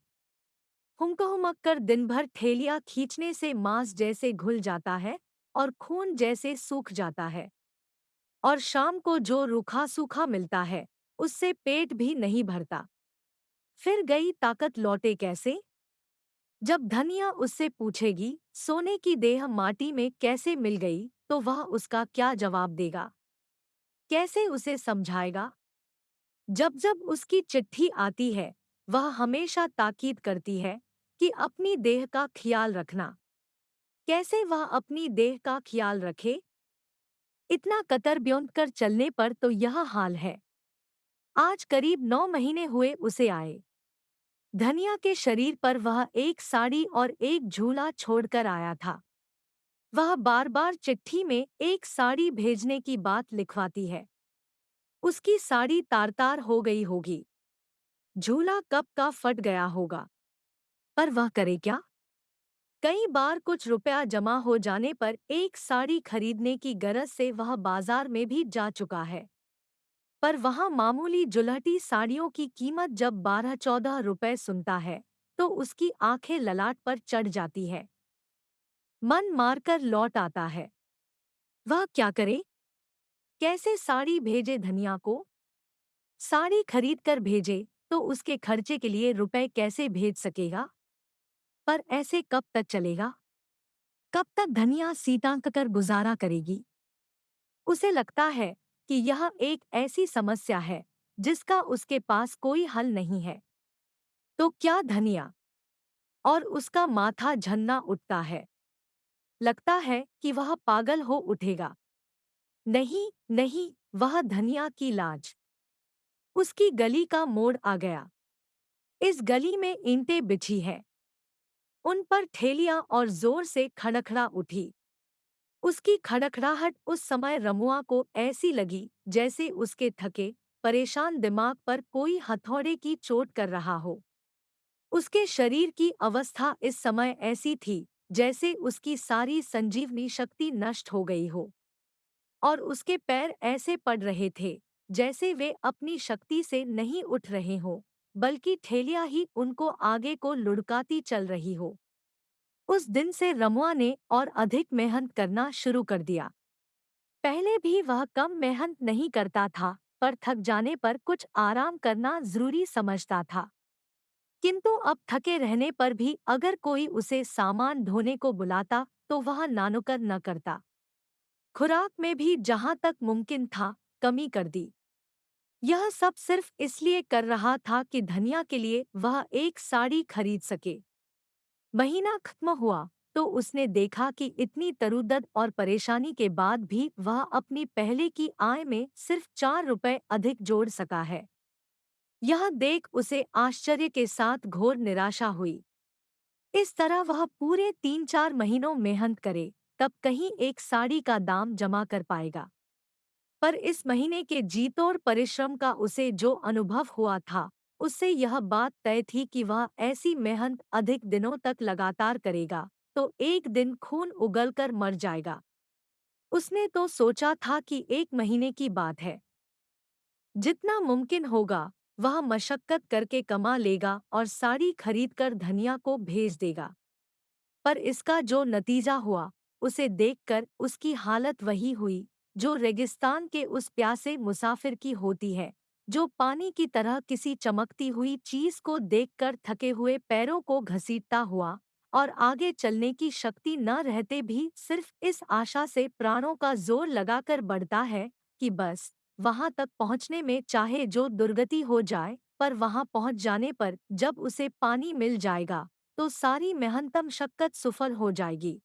हुमक कर दिन भर ठेलियां खींचने से मांस जैसे घुल जाता है और खून जैसे सूख जाता है। और शाम को जो रूखा सूखा मिलता है उससे पेट भी नहीं भरता। फिर गई ताकत लौटे कैसे? जब धनिया उससे पूछेगी सोने की देह माटी में कैसे मिल गई तो वह उसका क्या जवाब देगा? कैसे उसे समझाएगा? जब जब उसकी चिट्ठी आती है वह हमेशा ताकीद करती है कि अपनी देह का ख्याल रखना। कैसे वह अपनी देह का ख्याल रखे? इतना कतर ब्योंत कर चलने पर तो यह हाल है। आज करीब 9 महीने हुए उसे आए। धनिया के शरीर पर वह एक साड़ी और एक झूला छोड़कर आया था। वह बार बार चिट्ठी में एक साड़ी भेजने की बात लिखवाती है। उसकी साड़ी तार तार हो गई होगी, झूला कब का फट गया होगा। पर वह करे क्या? कई बार कुछ रुपया जमा हो जाने पर एक साड़ी खरीदने की गरज से वह बाजार में भी जा चुका है। पर वहां मामूली जुलहटी साड़ियों की कीमत जब 12-14 रुपए सुनता है तो उसकी आंखें ललाट पर चढ़ जाती है। मन मारकर लौट आता है। वह क्या करे? कैसे साड़ी भेजे धनिया को? साड़ी खरीद कर भेजे तो उसके खर्चे के लिए रुपए कैसे भेज सकेगा? पर ऐसे कब तक चलेगा? कब तक धनिया सीतांक कर गुजारा करेगी? उसे लगता है कि यह एक ऐसी समस्या है जिसका उसके पास कोई हल नहीं है। तो क्या धनिया? और उसका माथा झन्ना उठता है। लगता है कि वह पागल हो उठेगा। नहीं, नहीं, वह धनिया की लाज। उसकी गली का मोड़ आ गया। इस गली में ईंटें बिछी है। उन पर ठेलियां और जोर से खड़खड़ा उठी। उसकी खड़खड़ाहट उस समय रमुआ को ऐसी लगी जैसे उसके थके, परेशान दिमाग पर कोई हथौड़े की चोट कर रहा हो। उसके शरीर की अवस्था इस समय ऐसी थी जैसे उसकी सारी संजीवनी शक्ति नष्ट हो गई हो। और उसके पैर ऐसे पड़ रहे थे जैसे वे अपनी शक्ति से नहीं उठ रहे हों, बल्कि ठेलियां ही उनको आगे को लुढ़काती चल रही हो। उस दिन से रमुआ ने और अधिक मेहनत करना शुरू कर दिया। पहले भी वह कम मेहनत नहीं करता था, पर थक जाने पर कुछ आराम करना जरूरी समझता था। किंतु अब थके रहने पर भी अगर कोई उसे सामान ढोने को बुलाता तो वह नानुकर न करता। खुराक में भी जहां तक मुमकिन था कमी कर दी। यह सब सिर्फ इसलिए कर रहा था कि धनिया के लिए वह एक साड़ी खरीद सके। महीना खत्म हुआ तो उसने देखा कि इतनी तरुदद और परेशानी के बाद भी वह अपनी पहले की आय में सिर्फ 4 रुपए अधिक जोड़ सका है। यह देख उसे आश्चर्य के साथ घोर निराशा हुई। इस तरह वह पूरे 3-4 महीनों मेहनत करे तब कहीं एक साड़ी का दाम जमा कर पाएगा। पर इस महीने के जीतोड़ परिश्रम का उसे जो अनुभव हुआ था उससे यह बात तय थी कि वह ऐसी मेहनत अधिक दिनों तक लगातार करेगा तो एक दिन खून उगलकर मर जाएगा। उसने तो सोचा था कि 1 महीने की बात है, जितना मुमकिन होगा वह मशक्कत करके कमा लेगा और साड़ी खरीदकर धनिया को भेज देगा। पर इसका जो नतीजा हुआ उसे देखकर उसकी हालत वही हुई जो रेगिस्तान के उस प्यासे मुसाफिर की होती है, जो पानी की तरह किसी चमकती हुई चीज को देखकर थके हुए पैरों को घसीटता हुआ और आगे चलने की शक्ति न रहते भी सिर्फ इस आशा से प्राणों का जोर लगाकर बढ़ता है कि बस वहां तक पहुंचने में चाहे जो दुर्गति हो जाए, पर वहां पहुंच जाने पर जब उसे पानी मिल जाएगा तो सारी मेहनतम शक्कत सुफल हो जाएगी।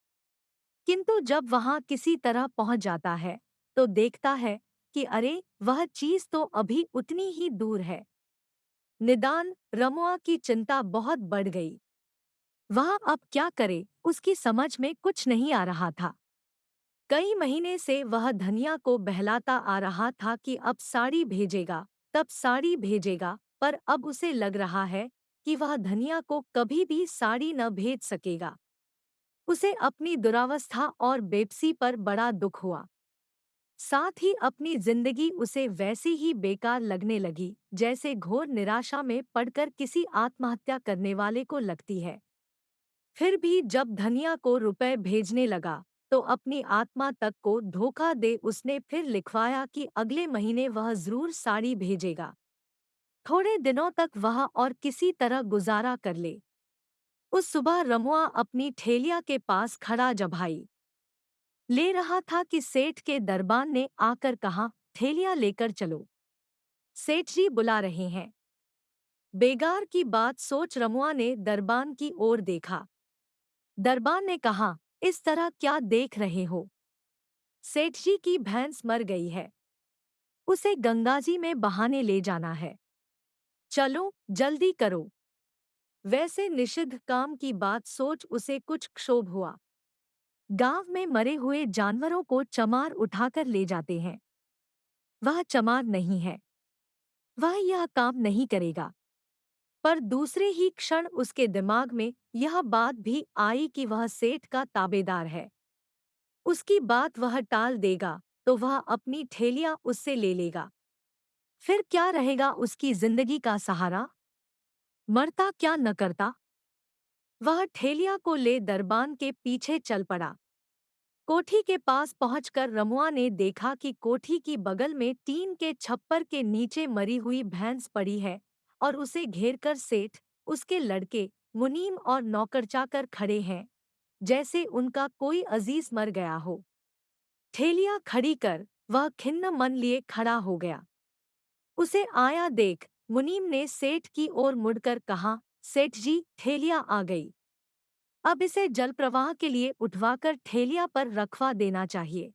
किंतु जब वहां किसी तरह पहुंच जाता है तो देखता है कि अरे वह चीज तो अभी उतनी ही दूर है। निदान रमुआ की चिंता बहुत बढ़ गई। वह अब क्या करे उसकी समझ में कुछ नहीं आ रहा था। कई महीने से वह धनिया को बहलाता आ रहा था कि अब साड़ी भेजेगा, तब साड़ी भेजेगा, पर अब उसे लग रहा है कि वह धनिया को कभी भी साड़ी न भेज सकेगा। उसे अपनी दुरावस्था और बेबसी पर बड़ा दुख हुआ। साथ ही अपनी जिंदगी उसे वैसी ही बेकार लगने लगी जैसे घोर निराशा में पड़कर किसी आत्महत्या करने वाले को लगती है। फिर भी जब धनिया को रुपए भेजने लगा तो अपनी आत्मा तक को धोखा दे उसने फिर लिखवाया कि अगले महीने वह जरूर साड़ी भेजेगा। थोड़े दिनों तक वह और किसी तरह गुजारा कर ले। उस सुबह रमुआ अपनी ठेलिया के पास खड़ा जभाई ले रहा था कि सेठ के दरबान ने आकर कहा, ठेलिया लेकर चलो, सेठ जी बुला रहे हैं। बेगार की बात सोच रमुआ ने दरबान की ओर देखा। दरबान ने कहा, इस तरह क्या देख रहे हो? सेठ जी की भैंस मर गई है, उसे गंगाजी में बहाने ले जाना है। चलो जल्दी करो। वैसे निषिद्ध काम की बात सोच उसे कुछ क्षोभ हुआ। गांव में मरे हुए जानवरों को चमार उठाकर ले जाते हैं। वह चमार नहीं है, वह यह काम नहीं करेगा। पर दूसरे ही क्षण उसके दिमाग में यह बात भी आई कि वह सेठ का ताबेदार है। उसकी बात वह टाल देगा तो वह अपनी ठेलियां उससे ले लेगा। फिर क्या रहेगा उसकी जिंदगी का सहारा? मरता क्या न करता। वह ठेलिया को ले दरबान के पीछे चल पड़ा। कोठी के पास पहुंचकर रमुआ ने देखा कि कोठी की बगल में टीन के छप्पर के नीचे मरी हुई भैंस पड़ी है और उसे घेरकर सेठ, उसके लड़के, मुनीम और नौकर चाकर खड़े हैं, जैसे उनका कोई अजीज मर गया हो। ठेलिया खड़ी कर वह खिन्न मन लिए खड़ा हो गया। उसे आया देख मुनीम ने सेठ की ओर मुड़कर कहा, सेठ जी ठेलिया आ गई। अब इसे जल प्रवाह के लिए उठवाकर ठेलिया पर रखवा देना चाहिए।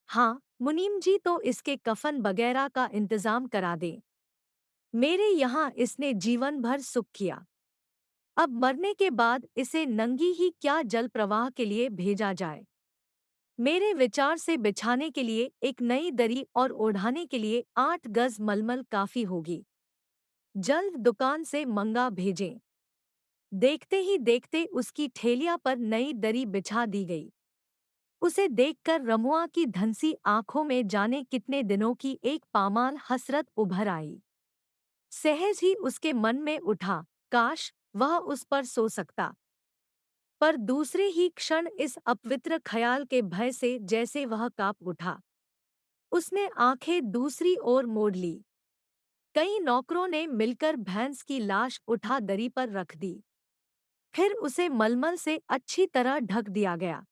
हाँ मुनीम जी, तो इसके कफन वगैरह का इंतजाम करा दें। मेरे यहाँ इसने जीवन भर सुख किया, अब मरने के बाद इसे नंगी ही क्या जल प्रवाह के लिए भेजा जाए। मेरे विचार से बिछाने के लिए एक नई दरी और ओढ़ाने के लिए 8 गज मलमल काफी होगी। जल्द दुकान से मंगा भेजें। देखते ही देखते उसकी ठेलिया पर नई दरी बिछा दी गई। उसे देखकर रमुआ की धंसी आंखों में जाने कितने दिनों की एक पामाल हसरत उभर आई। सहज ही उसके मन में उठा, काश वह उस पर सो सकता। पर दूसरे ही क्षण इस अपवित्र ख्याल के भय से जैसे वह कांप उठा। उसने आंखें दूसरी ओर मोड़ ली। कई नौकरों ने मिलकर भैंस की लाश उठा दरी पर रख दी। फिर उसे मलमल से अच्छी तरह ढक दिया गया।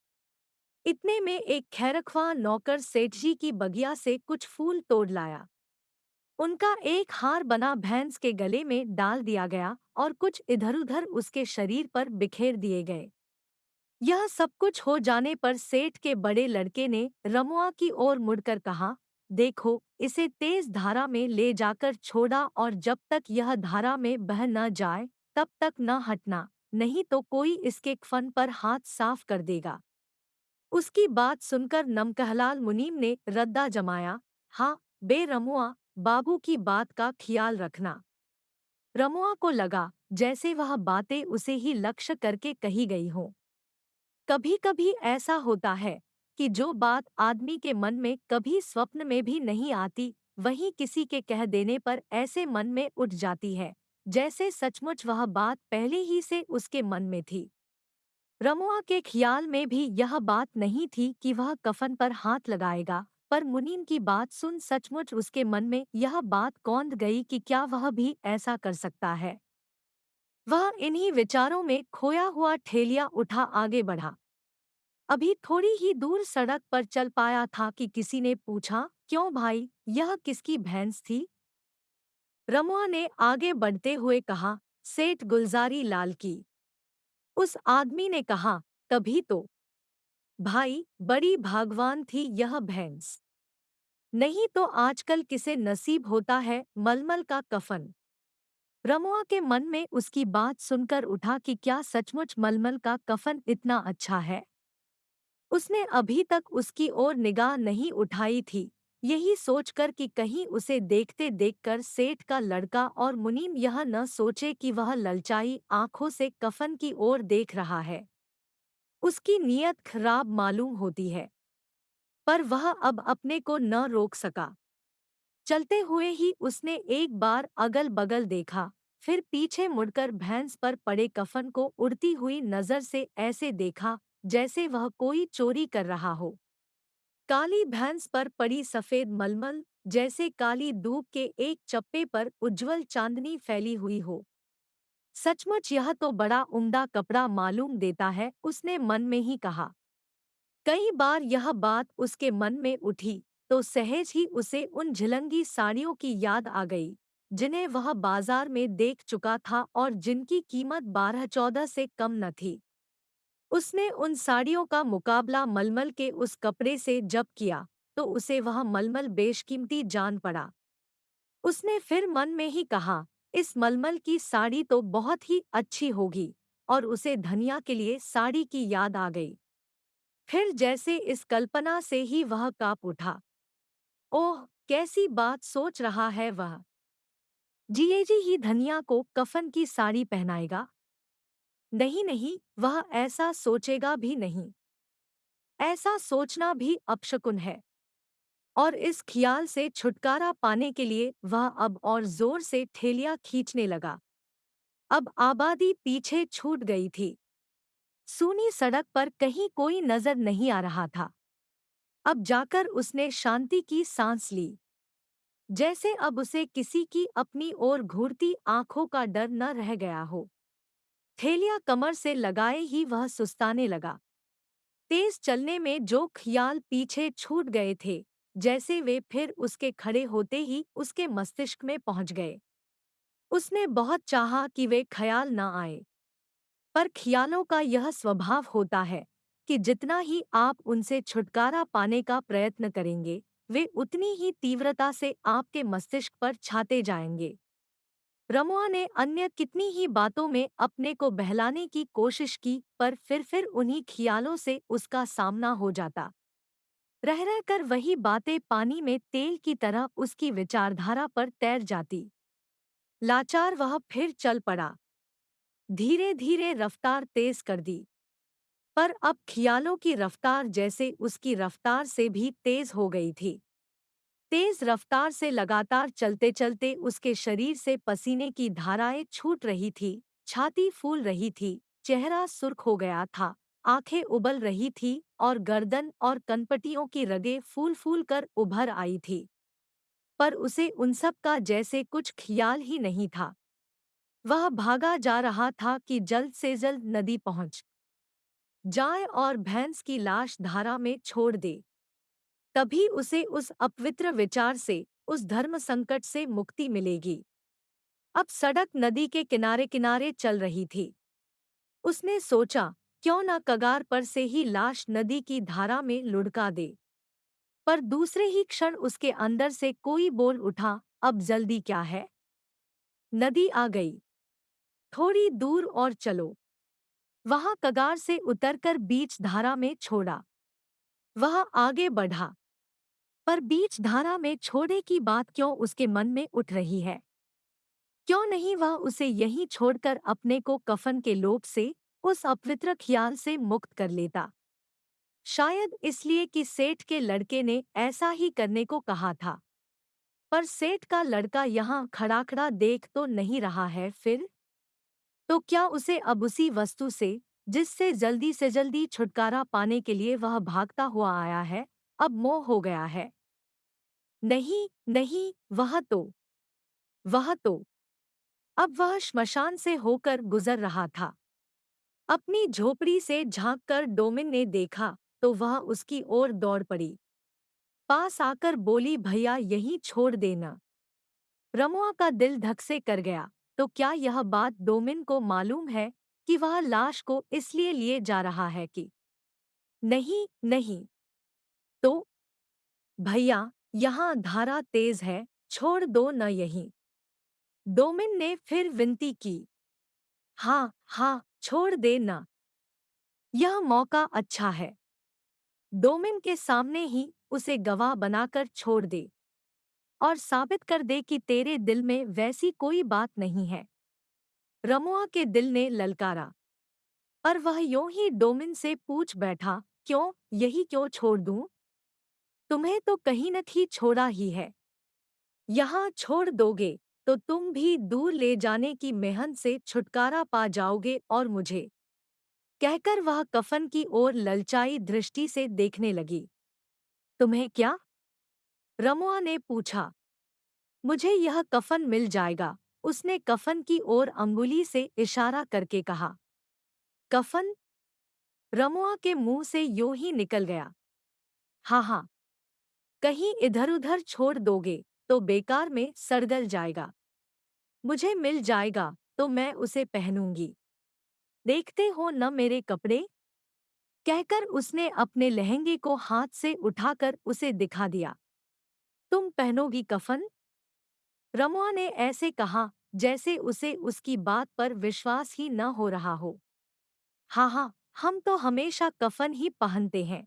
इतने में एक खैरख्वाह नौकर सेठजी की बगिया से कुछ फूल तोड़ लाया। उनका एक हार बना भैंस के गले में डाल दिया गया और कुछ इधर-उधर उसके शरीर पर बिखेर दिए गए। यह सब कुछ हो जाने पर सेठ के बड़े लड़के ने रमुआ की ओर मुड़कर कहा, देखो इसे तेज धारा में ले जाकर छोड़ा और जब तक यह धारा में बह न जाए तब तक न हटना, नहीं तो कोई इसके कफन पर हाथ साफ कर देगा। उसकी बात सुनकर नमकहलाल मुनीम ने रद्दा जमाया, हाँ बे रमुआ, बाबू की बात का ख्याल रखना। रमुआ को लगा जैसे वह बातें उसे ही लक्ष्य करके कही गई हों। कभी कभी ऐसा होता है कि जो बात आदमी के मन में कभी स्वप्न में भी नहीं आती, वही किसी के कह देने पर ऐसे मन में उठ जाती है जैसे सचमुच वह बात पहले ही से उसके मन में थी। रमुआ के ख्याल में भी यह बात नहीं थी कि वह कफन पर हाथ लगाएगा, पर मुनीम की बात सुन सचमुच उसके मन में यह बात कौंध गई कि क्या वह भी ऐसा कर सकता है। वह इन्हीं विचारों में खोया हुआ ठेलिया उठा आगे बढ़ा। अभी थोड़ी ही दूर सड़क पर चल पाया था कि किसी ने पूछा, क्यों भाई, यह किसकी भैंस थी? रमुआ ने आगे बढ़ते हुए कहा, सेठ गुलजारी लाल की। उस आदमी ने कहा, तभी तो भाई, बड़ी भागवान थी यह भैंस, नहीं तो आजकल किसे नसीब होता है मलमल का कफन। रमुआ के मन में उसकी बात सुनकर उठा कि क्या सचमुच मलमल का कफन इतना अच्छा है। उसने अभी तक उसकी ओर निगाह नहीं उठाई थी, यही सोचकर कि कहीं उसे देखते देखकर सेठ का लड़का और मुनीम यह न सोचे कि वह ललचाई आंखों से कफन की ओर देख रहा है। उसकी नीयत खराब मालूम होती है, पर वह अब अपने को न रोक सका। चलते हुए ही उसने एक बार अगल-बगल देखा, फिर पीछे मुड़कर भैंस पर पड़े कफन को उड़ती हुई नजर से ऐसे देखा जैसे वह कोई चोरी कर रहा हो। काली भैंस पर पड़ी सफेद मलमल जैसे काली धूप के एक चप्पे पर उज्जवल चांदनी फैली हुई हो। सचमुच यह तो बड़ा उम्दा कपड़ा मालूम देता है, उसने मन में ही कहा। कई बार यह बात उसके मन में उठी तो सहज ही उसे उन झिलंगी साड़ियों की याद आ गई जिन्हें वह बाजार में देख चुका था और जिनकी कीमत 12-14 से कम न थी। उसने उन साड़ियों का मुकाबला मलमल के उस कपड़े से जब किया तो उसे वह मलमल बेशकीमती जान पड़ा। उसने फिर मन में ही कहा, इस मलमल की साड़ी तो बहुत ही अच्छी होगी, और उसे धनिया के लिए साड़ी की याद आ गई। फिर जैसे इस कल्पना से ही वह काँप उठा। ओह! कैसी बात सोच रहा है वह। जीएजी ही धनिया को कफन की साड़ी पहनाएगा? नहीं नहीं, वह ऐसा सोचेगा भी नहीं। ऐसा सोचना भी अपशकुन है। और इस ख़्याल से छुटकारा पाने के लिए वह अब और जोर से ठेलिया खींचने लगा। अब आबादी पीछे छूट गई थी। सूनी सड़क पर कहीं कोई नजर नहीं आ रहा था। अब जाकर उसने शांति की सांस ली। जैसे अब उसे किसी की अपनी ओर घूरती आंखों का डर न रह गया हो। थैलिया कमर से लगाए ही वह सुस्ताने लगा। तेज चलने में जो ख्याल पीछे छूट गए थे, जैसे वे फिर उसके खड़े होते ही उसके मस्तिष्क में पहुंच गए। उसने बहुत चाहा कि वे ख्याल न आए, पर ख्यालों का यह स्वभाव होता है कि जितना ही आप उनसे छुटकारा पाने का प्रयत्न करेंगे, वे उतनी ही तीव्रता से आपके मस्तिष्क पर छाते जाएंगे। रमुआ ने अन्य कितनी ही बातों में अपने को बहलाने की कोशिश की, पर फिर उन्हीं ख्यालों से उसका सामना हो जाता। रह रहकर वही बातें पानी में तेल की तरह उसकी विचारधारा पर तैर जाती। लाचार वह फिर चल पड़ा। धीरे धीरे रफ्तार तेज कर दी, पर अब ख्यालों की रफ्तार जैसे उसकी रफ्तार से भी तेज हो गई थी। तेज रफ्तार से लगातार चलते चलते उसके शरीर से पसीने की धाराएं छूट रही थी, छाती फूल रही थी, चेहरा सुर्ख हो गया था, आंखें उबल रही थी और गर्दन और कनपटियों की रगें फूल फूल कर उभर आई थी। पर उसे उन सब का जैसे कुछ ख्याल ही नहीं था। वह भागा जा रहा था कि जल्द से जल्द नदी पहुंच जाए और भैंस की लाश धारा में छोड़ दे। तभी उसे उस अपवित्र विचार से, उस धर्म संकट से मुक्ति मिलेगी। अब सड़क नदी के किनारे किनारे चल रही थी। उसने सोचा, क्यों न कगार पर से ही लाश नदी की धारा में लुढ़का दे। पर दूसरे ही क्षण उसके अंदर से कोई बोल उठा, अब जल्दी क्या है? नदी आ गई। थोड़ी दूर और चलो। वहां कगार से उतरकर बीच धारा में छोड़ा। वह आगे बढ़ा, पर बीच धारा में छोड़े की बात क्यों उसके मन में उठ रही है? क्यों नहीं वह उसे यहीं छोड़कर अपने को कफन के लोभ से, उस अपवित्र ख्याल से मुक्त कर लेता? शायद इसलिए कि सेठ के लड़के ने ऐसा ही करने को कहा था। पर सेठ का लड़का यहाँ खड़ा खड़ा देख तो नहीं रहा है फिर? तो क्या उसे अब उसी वस्तु से, जिससे जल्दी से जल्दी छुटकारा पाने के लिए वह भागता हुआ आया है, अब मोह हो गया है? नहीं नहीं, वह तो अब वह श्मशान से होकर गुजर रहा था। अपनी झोपड़ी से झांककर डोमिन ने देखा तो वह उसकी ओर दौड़ पड़ी। पास आकर बोली, भैया यहीं छोड़ देना। रमुआ का दिल धक से कर गया। तो क्या यह बात डोमिन को मालूम है कि वह लाश को इसलिए लिए जा रहा है कि? नहीं नहीं। तो भैया, यहाँ धारा तेज है, छोड़ दो न यहीं। डोमिन ने फिर विनती की। हाँ हाँ, छोड़ दे न। यह मौका अच्छा है। डोमिन के सामने ही उसे गवाह बनाकर छोड़ दे और साबित कर दे कि तेरे दिल में वैसी कोई बात नहीं है। रमुआ के दिल ने ललकारा और वह यूं ही डोमिन से पूछ बैठा, क्यों, यही क्यों छोड़ दूं? तुम्हें तो कहीं न थी छोड़ा ही है। यहाँ छोड़ दोगे तो तुम भी दूर ले जाने की मेहनत से छुटकारा पा जाओगे और मुझे। कहकर वह कफन की ओर ललचाई दृष्टि से देखने लगी। तुम्हें क्या? रमुआ ने पूछा। मुझे यह कफन मिल जाएगा, उसने कफन की ओर अंगुली से इशारा करके कहा। कफन? रमुआ के मुंह से यूं ही निकल गया। हाँ हाँ, कहीं इधर-उधर छोड़ दोगे तो बेकार में सड़गल जाएगा। मुझे मिल जाएगा तो मैं उसे पहनूंगी। देखते हो न मेरे कपड़े? कहकर उसने अपने लहंगे को हाथ से उठाकर उसे दिखा दिया। तुम पहनोगी कफन? रमुआ ने ऐसे कहा जैसे उसे उसकी बात पर विश्वास ही न हो रहा हो। हाँ हाँ, हम तो हमेशा कफन ही पहनते हैं।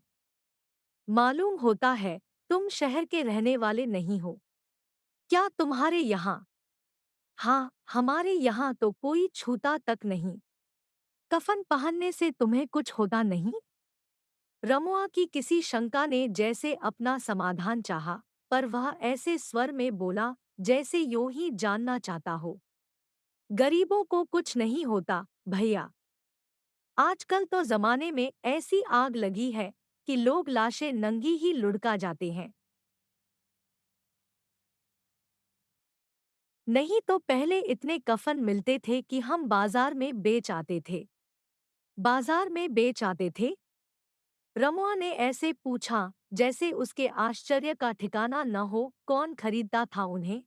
मालूम होता है तुम शहर के रहने वाले नहीं हो। क्या तुम्हारे यहाँ? हाँ, हमारे यहाँ तो कोई छूता तक नहीं। कफन पहनने से तुम्हें कुछ होता नहीं? रमुआ की किसी शंका ने जैसे अपना समाधान चाहा, पर वह ऐसे स्वर में बोला जैसे यूं ही जानना चाहता हो। गरीबों को कुछ नहीं होता भैया। आजकल तो जमाने में ऐसी आग लगी है कि लोग लाशें नंगी ही लुढ़का जाते हैं। नहीं तो पहले इतने कफन मिलते थे कि हम बाजार में बेच आते थे। बाजार में बेच आते थे? रमुआ ने ऐसे पूछा जैसे उसके आश्चर्य का ठिकाना न हो। कौन खरीदता था उन्हें?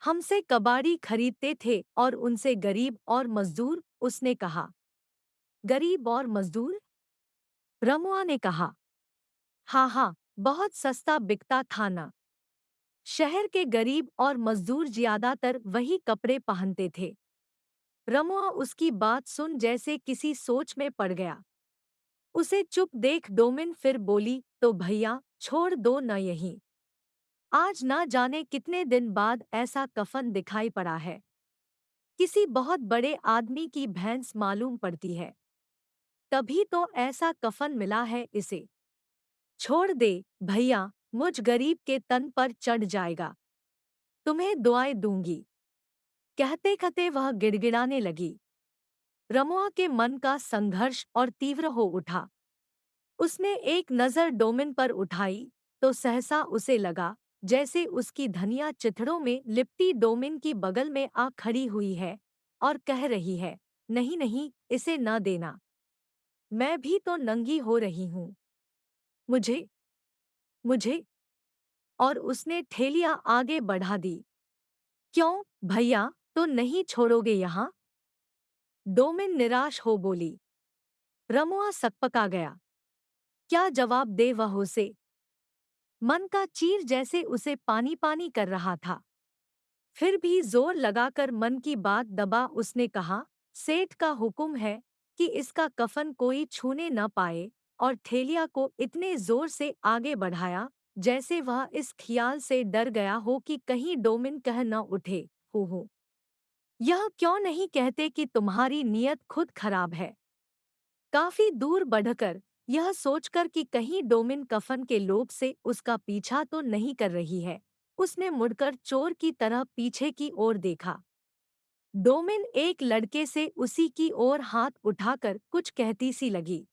हमसे कबाड़ी खरीदते थे और उनसे गरीब और मजदूर, उसने कहा। गरीब और मजदूर? रमुआ ने कहा। हाँ हाँ, बहुत सस्ता बिकता था ना। शहर के गरीब और मजदूर ज्यादातर वही कपड़े पहनते थे। रमुआ उसकी बात सुन जैसे किसी सोच में पड़ गया। उसे चुप देख डोमिन फिर बोली, तो भैया छोड़ दो न यहीं। आज ना जाने कितने दिन बाद ऐसा कफन दिखाई पड़ा है। किसी बहुत बड़े आदमी की भैंस मालूम पड़ती है। तभी तो ऐसा कफन मिला है इसे। छोड़ दे भैया, मुझ गरीब के तन पर चढ़ जाएगा। तुम्हें दुआएं दूंगी। कहते कहते वह गिड़गिड़ाने लगी। रमुआ के मन का संघर्ष और तीव्र हो उठा। उसने एक नज़र डोमिन पर उठाई तो सहसा उसे लगा जैसे उसकी धनिया चिथड़ों में लिपटी डोमिन की बगल में आ खड़ी हुई है और कह रही है, नहीं नहीं, इसे न देना। मैं भी तो नंगी हो रही हूँ। मुझे मुझे और उसने ठेलियां आगे बढ़ा दी। क्यों भैया, तो नहीं छोड़ोगे यहाँ? डोमिन निराश हो बोली। रमुआ सकपका गया। क्या जवाब दे वह उसे? मन का चीर जैसे उसे पानी पानी कर रहा था। फिर भी जोर लगाकर मन की बात दबा उसने कहा, सेठ का हुक्म है कि इसका कफन कोई छूने न पाए, और ठेलिया को इतने जोर से आगे बढ़ाया जैसे वह इस ख्याल से डर गया हो कि कहीं डोमिन कह न उठे, हो यह क्यों नहीं कहते कि तुम्हारी नीयत खुद खराब है। काफी दूर बढ़कर यह सोचकर कि कहीं डोमिन कफन के लोभ से उसका पीछा तो नहीं कर रही है, उसने मुड़कर चोर की तरह पीछे की ओर देखा। डोमिन एक लड़के से उसी की ओर हाथ उठाकर कुछ कहती सी लगी।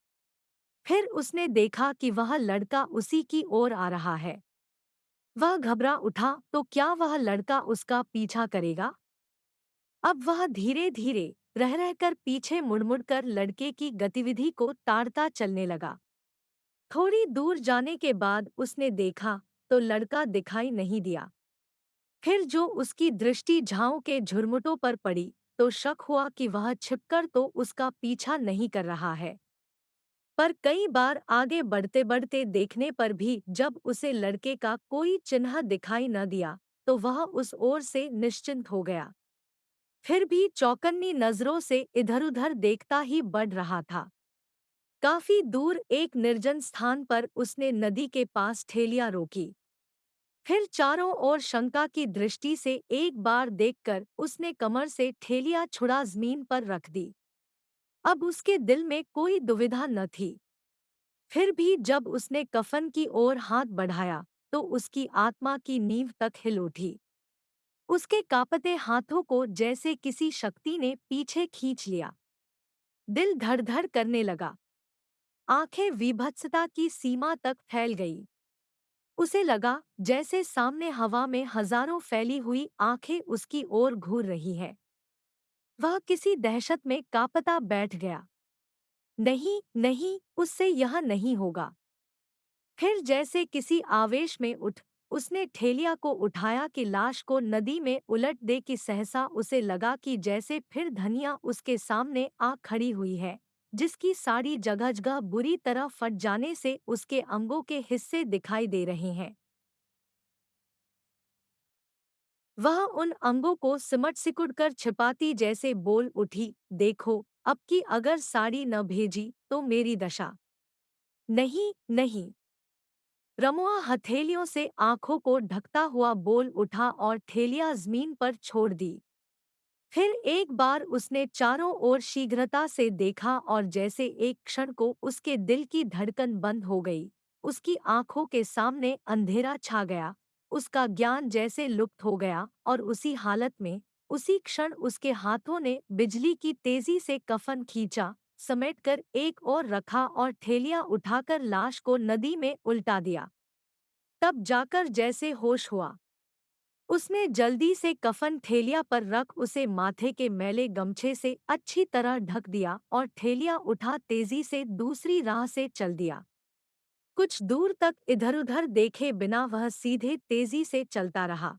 फिर उसने देखा कि वह लड़का उसी की ओर आ रहा है। वह घबरा उठा तो क्या वह लड़का उसका पीछा करेगा? अब वह धीरे धीरे रह रहकर पीछे मुड़मुड़ कर लड़के की गतिविधि को ताड़ता चलने लगा। थोड़ी दूर जाने के बाद उसने देखा तो लड़का दिखाई नहीं दिया। फिर जो उसकी दृष्टि झाओं के झुरमुटों पर पड़ी तो शक हुआ कि वह छिपकर तो उसका पीछा नहीं कर रहा है। पर कई बार आगे बढ़ते बढ़ते देखने पर भी जब उसे लड़के का कोई चिन्ह दिखाई न दिया तो वह उस ओर से निश्चिंत हो गया। फिर भी चौकन्नी नजरों से इधर-उधर देखता ही बढ़ रहा था। काफी दूर एक निर्जन स्थान पर उसने नदी के पास ठेलिया रोकी। फिर चारों ओर शंका की दृष्टि से एक बार देखकर उसने कमर से ठेलिया छुड़ा जमीन पर रख दी। अब उसके दिल में कोई दुविधा न थी। फिर भी जब उसने कफन की ओर हाथ बढ़ाया तो उसकी आत्मा की नींव तक हिल उठी। उसके कांपते हाथों को जैसे किसी शक्ति ने पीछे खींच लिया। दिल धड़ धड़ करने लगा। आंखें विभत्सता की सीमा तक फैल गई। उसे लगा जैसे सामने हवा में हजारों फैली हुई आंखें उसकी ओर घूर रही है। वह किसी दहशत में कांपता बैठ गया। नहीं नहीं, उससे यह नहीं होगा। फिर जैसे किसी आवेश में उठ उसने ठेलिया को उठाया कि लाश को नदी में उलट दे कि सहसा उसे लगा कि जैसे फिर धनिया उसके सामने आ खड़ी हुई है, जिसकी साड़ी जगह जगह बुरी तरह फट जाने से उसके अंगों के हिस्से दिखाई दे रहे हैं। वह उन अंगों को सिमट सिकुड़ कर छिपाती जैसे बोल उठी, देखो अब की अगर साड़ी न भेजी तो मेरी दशा। नहीं नहीं, रमुआ हथेलियों से आंखों को ढकता हुआ बोल उठा और ठेलिया जमीन पर छोड़ दी। फिर एक बार उसने चारों ओर शीघ्रता से देखा और जैसे एक क्षण को उसके दिल की धड़कन बंद हो गई। उसकी आंखों के सामने अंधेरा छा गया। उसका ज्ञान जैसे लुप्त हो गया और उसी हालत में उसी क्षण उसके हाथों ने बिजली की तेजी से कफन खींचा, समेटकर एक और रखा और ठेलिया उठाकर लाश को नदी में उल्टा दिया। तब जाकर जैसे होश हुआ। उसने जल्दी से कफन ठेलिया पर रख उसे माथे के मैले गमछे से अच्छी तरह ढक दिया और ठेलिया उठा तेजी से दूसरी राह से चल दिया। कुछ दूर तक इधर-उधर देखे बिना वह सीधे तेजी से चलता रहा।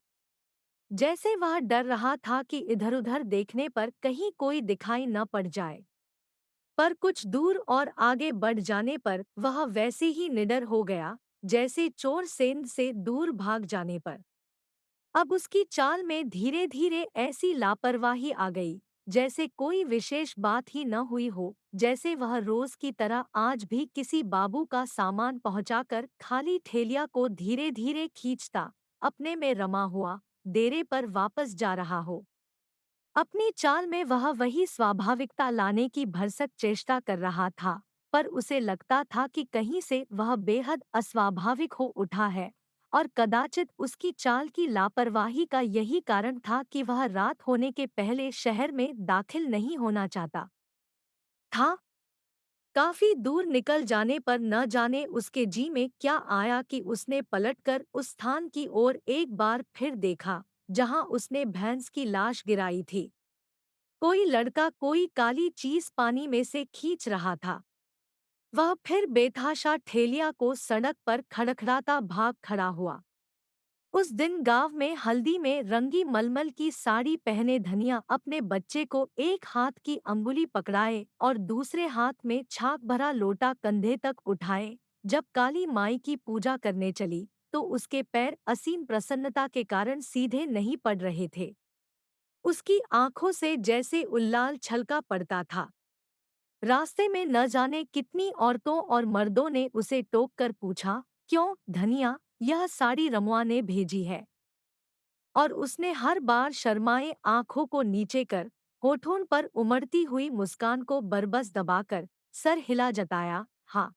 जैसे वह डर रहा था कि इधर-उधर देखने पर कहीं कोई दिखाई न पड़ जाए। पर कुछ दूर और आगे बढ़ जाने पर वह वैसे ही निडर हो गया, जैसे चोर सेंध से दूर भाग जाने पर। अब उसकी चाल में धीरे धीरे ऐसी लापरवाही आ गई, जैसे कोई विशेष बात ही न हुई हो, जैसे वह रोज की तरह आज भी किसी बाबू का सामान पहुंचाकर खाली ठेलिया को धीरे धीरे खींचता, अपने में रमा हुआ, डेरे पर वापस जा रहा हो। अपनी चाल में वह वही स्वाभाविकता लाने की भरसक चेष्टा कर रहा था, पर उसे लगता था कि कहीं से वह बेहद अस्वाभाविक हो उठा है। और कदाचित उसकी चाल की लापरवाही का यही कारण था कि वह रात होने के पहले शहर में दाखिल नहीं होना चाहता था। काफी दूर निकल जाने पर न जाने उसके जी में क्या आया कि उसने पलटकर उस स्थान की ओर एक बार फिर देखा, जहां उसने भैंस की लाश गिराई थी। कोई लड़का कोई काली चीज पानी में से खींच रहा था। वह फिर बेतहाशा ठेलिया को सड़क पर खड़खड़ाता भाग खड़ा हुआ। उस दिन गांव में हल्दी में रंगी मलमल की साड़ी पहने धनिया अपने बच्चे को एक हाथ की अंगुली पकड़ाए और दूसरे हाथ में छाक भरा लोटा कंधे तक उठाए। जब काली माई की पूजा करने चली तो उसके पैर असीम प्रसन्नता के कारण सीधे नहीं पड़ रहे थे। उसकी आंखों से जैसे उल्लाल छलका पड़ता था। रास्ते में न जाने कितनी औरतों और मर्दों ने उसे टोक कर पूछा, क्यों धनिया, यह साड़ी रमुआ ने भेजी है? और उसने हर बार शर्माए आंखों को नीचे कर होठों पर उमड़ती हुई मुस्कान को बरबस दबाकर सर हिला जताया, हाँ।